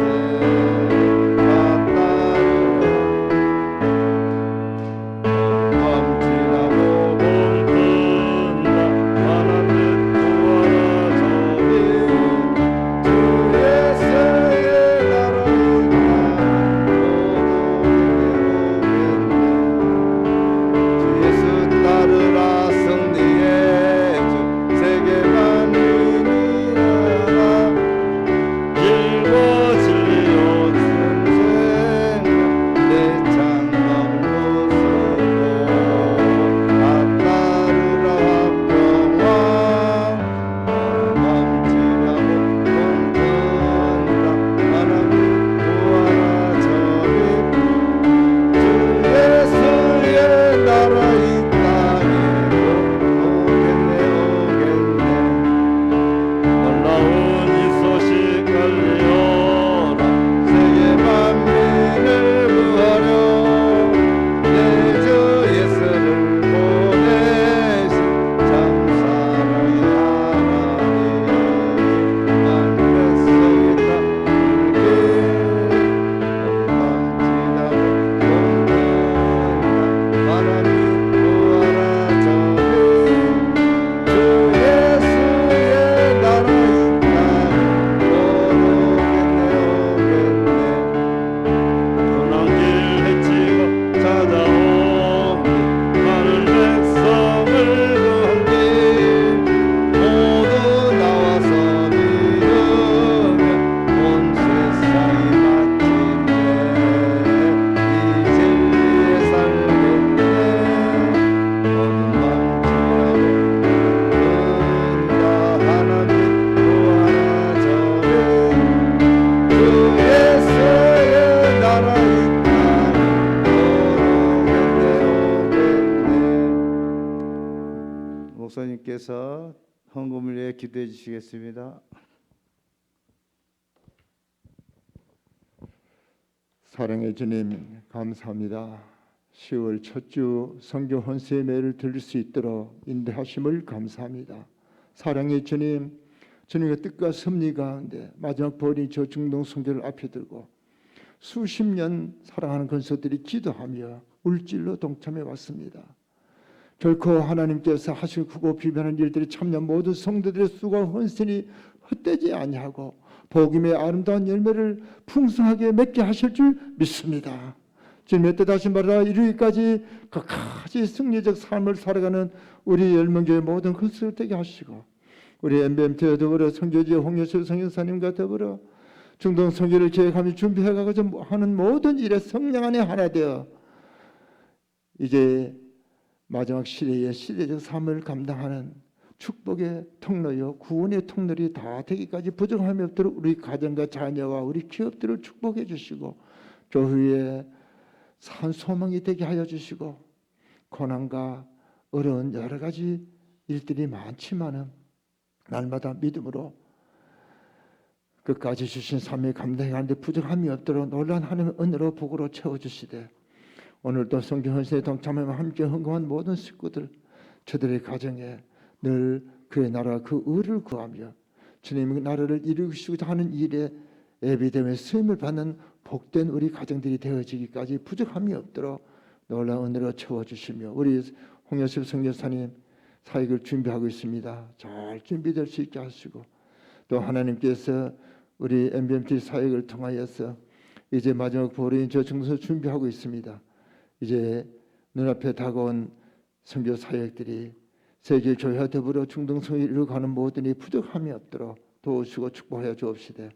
목사님께서 헌금을 위해 기도해 주시겠습니다. 사랑의 주님 감사합니다. 10월 첫 주 선교 헌세 예배를 드릴 수 있도록 인도하심을 감사합니다. 사랑의 주님, 주님의 뜻과 섭리 가운데 마지막 벌이 저 중동 선교를 앞에 들고 수십 년 사랑하는 건소들이 기도하며 울질로 동참해 왔습니다. 결코 하나님께서 하실 크고 비변한 일들이 참여 모든 성도들의 수고와 헌신이 헛되지 아니하고 복음의 아름다운 열매를 풍성하게 맺게 하실 줄 믿습니다. 주님의 뜻하신 바를 이루기까지 끝까지 승리적 삶을 살아가는 우리 열문교회 모든 건수를 되게 하시고 우리 MBMT와 더불어 선교지 홍여철 성형사님과 더불어 중동 선교를 계획하며 준비해가고 하는 모든 일에 성령 안에 하나 되어 이제 마지막 시대의 시대적 삶을 감당하는 축복의 통로요 구원의 통로들이 다 되기까지 부정함이 없도록 우리 가정과 자녀와 우리 기업들을 축복해 주시고 교회에 산 소망이 되게 하여 주시고 고난과 어려운 여러 가지 일들이 많지만은 날마다 믿음으로 끝까지 주신 삶을 감당하는데 부족함이 없도록 놀라운 하나님의 은혜로 복으로 채워주시되 오늘도 성경 헌신에 동참하며 함께 헌금한 모든 식구들 저들의 가정에 늘 그의 나라 그 의를 구하며 주님의 나라를 이루시고자 하는 일에 예비됨의 쓰임을 받는 복된 우리 가정들이 되어지기까지 부족함이 없도록 놀라운 은혜로 채워주시며 우리 홍여섭 선교사님 사역을 준비하고 있습니다. 잘 준비될 수 있게 하시고 또 하나님께서 우리 MBMT 사역을 통하여서 이제 마지막 보리인 저중서 준비하고 있습니다. 이제 눈앞에 다가온 선교 사역들이 세계 교회와 더불어 중동성을 이루어가는 모든 이 부족함이 없도록 도우시고 축복하여 주옵시되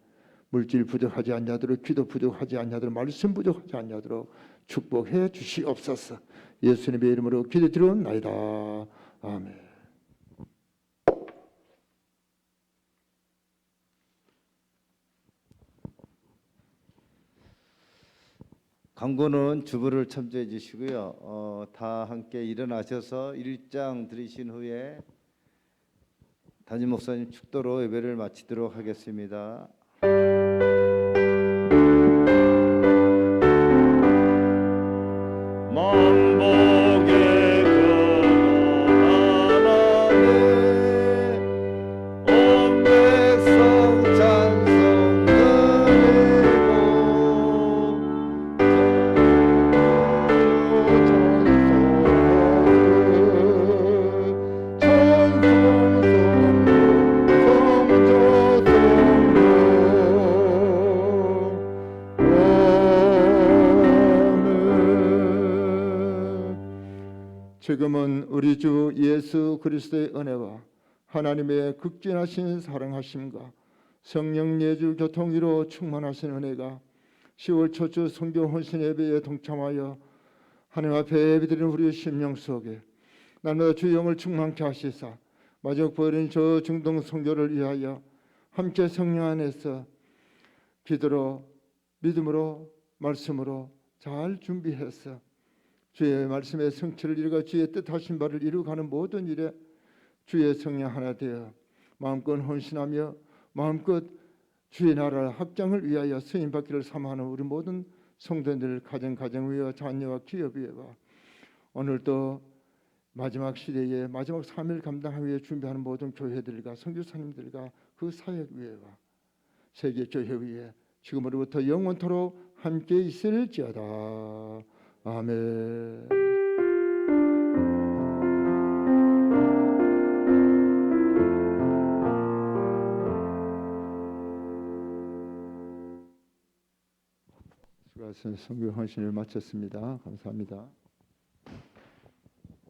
물질 부족하지 않냐도록 기도 부족하지 않냐도록 말씀 부족하지 않냐도록 축복해 주시옵소서. 예수님의 이름으로 기도드리옵나이다. 아멘. 강구는 주부를 참조해 주시고요. 다 함께 일어나셔서 1장 드리신 후에 담임 목사님 축도로 예배를 마치도록 하겠습니다. 만복의 근원하나님 온 백성 찬송 지금은 우리 주 예수 그리스도의 은혜와 하나님의 극진하신 사랑하심과 성령 내주 교통위로 충만하신 은혜가 10월 첫주 선교 헌신 예배에 동참하여 하나님 앞에 예배드리는 우리의 심령 속에 날마다 주 영을 충만케 하시사 마지막 보이는 저 중동 선교를 위하여 함께 성령 안에서 기도로 믿음으로 말씀으로 잘 준비해서 주의 말씀의 성취를 이루고 주의 뜻하신 바를 이루어가는 모든 일에 주의 성령 하나 되어 마음껏 헌신하며 마음껏 주의 나라 확장을 위하여 쓰임받기를 사모하는 우리 모든 성도들 가정 위와 자녀와 기업 위와 오늘도 마지막 시대에 마지막 3일 감당하기 위해 준비하는 모든 교회들과 선교사님들과 그 사역 위에와 세계 교회 위에 지금으로부터 영원토록 함께 있을지어다. 아멘. 수고하셨습니다. 선교 헌신을 마쳤습니다. 감사합니다.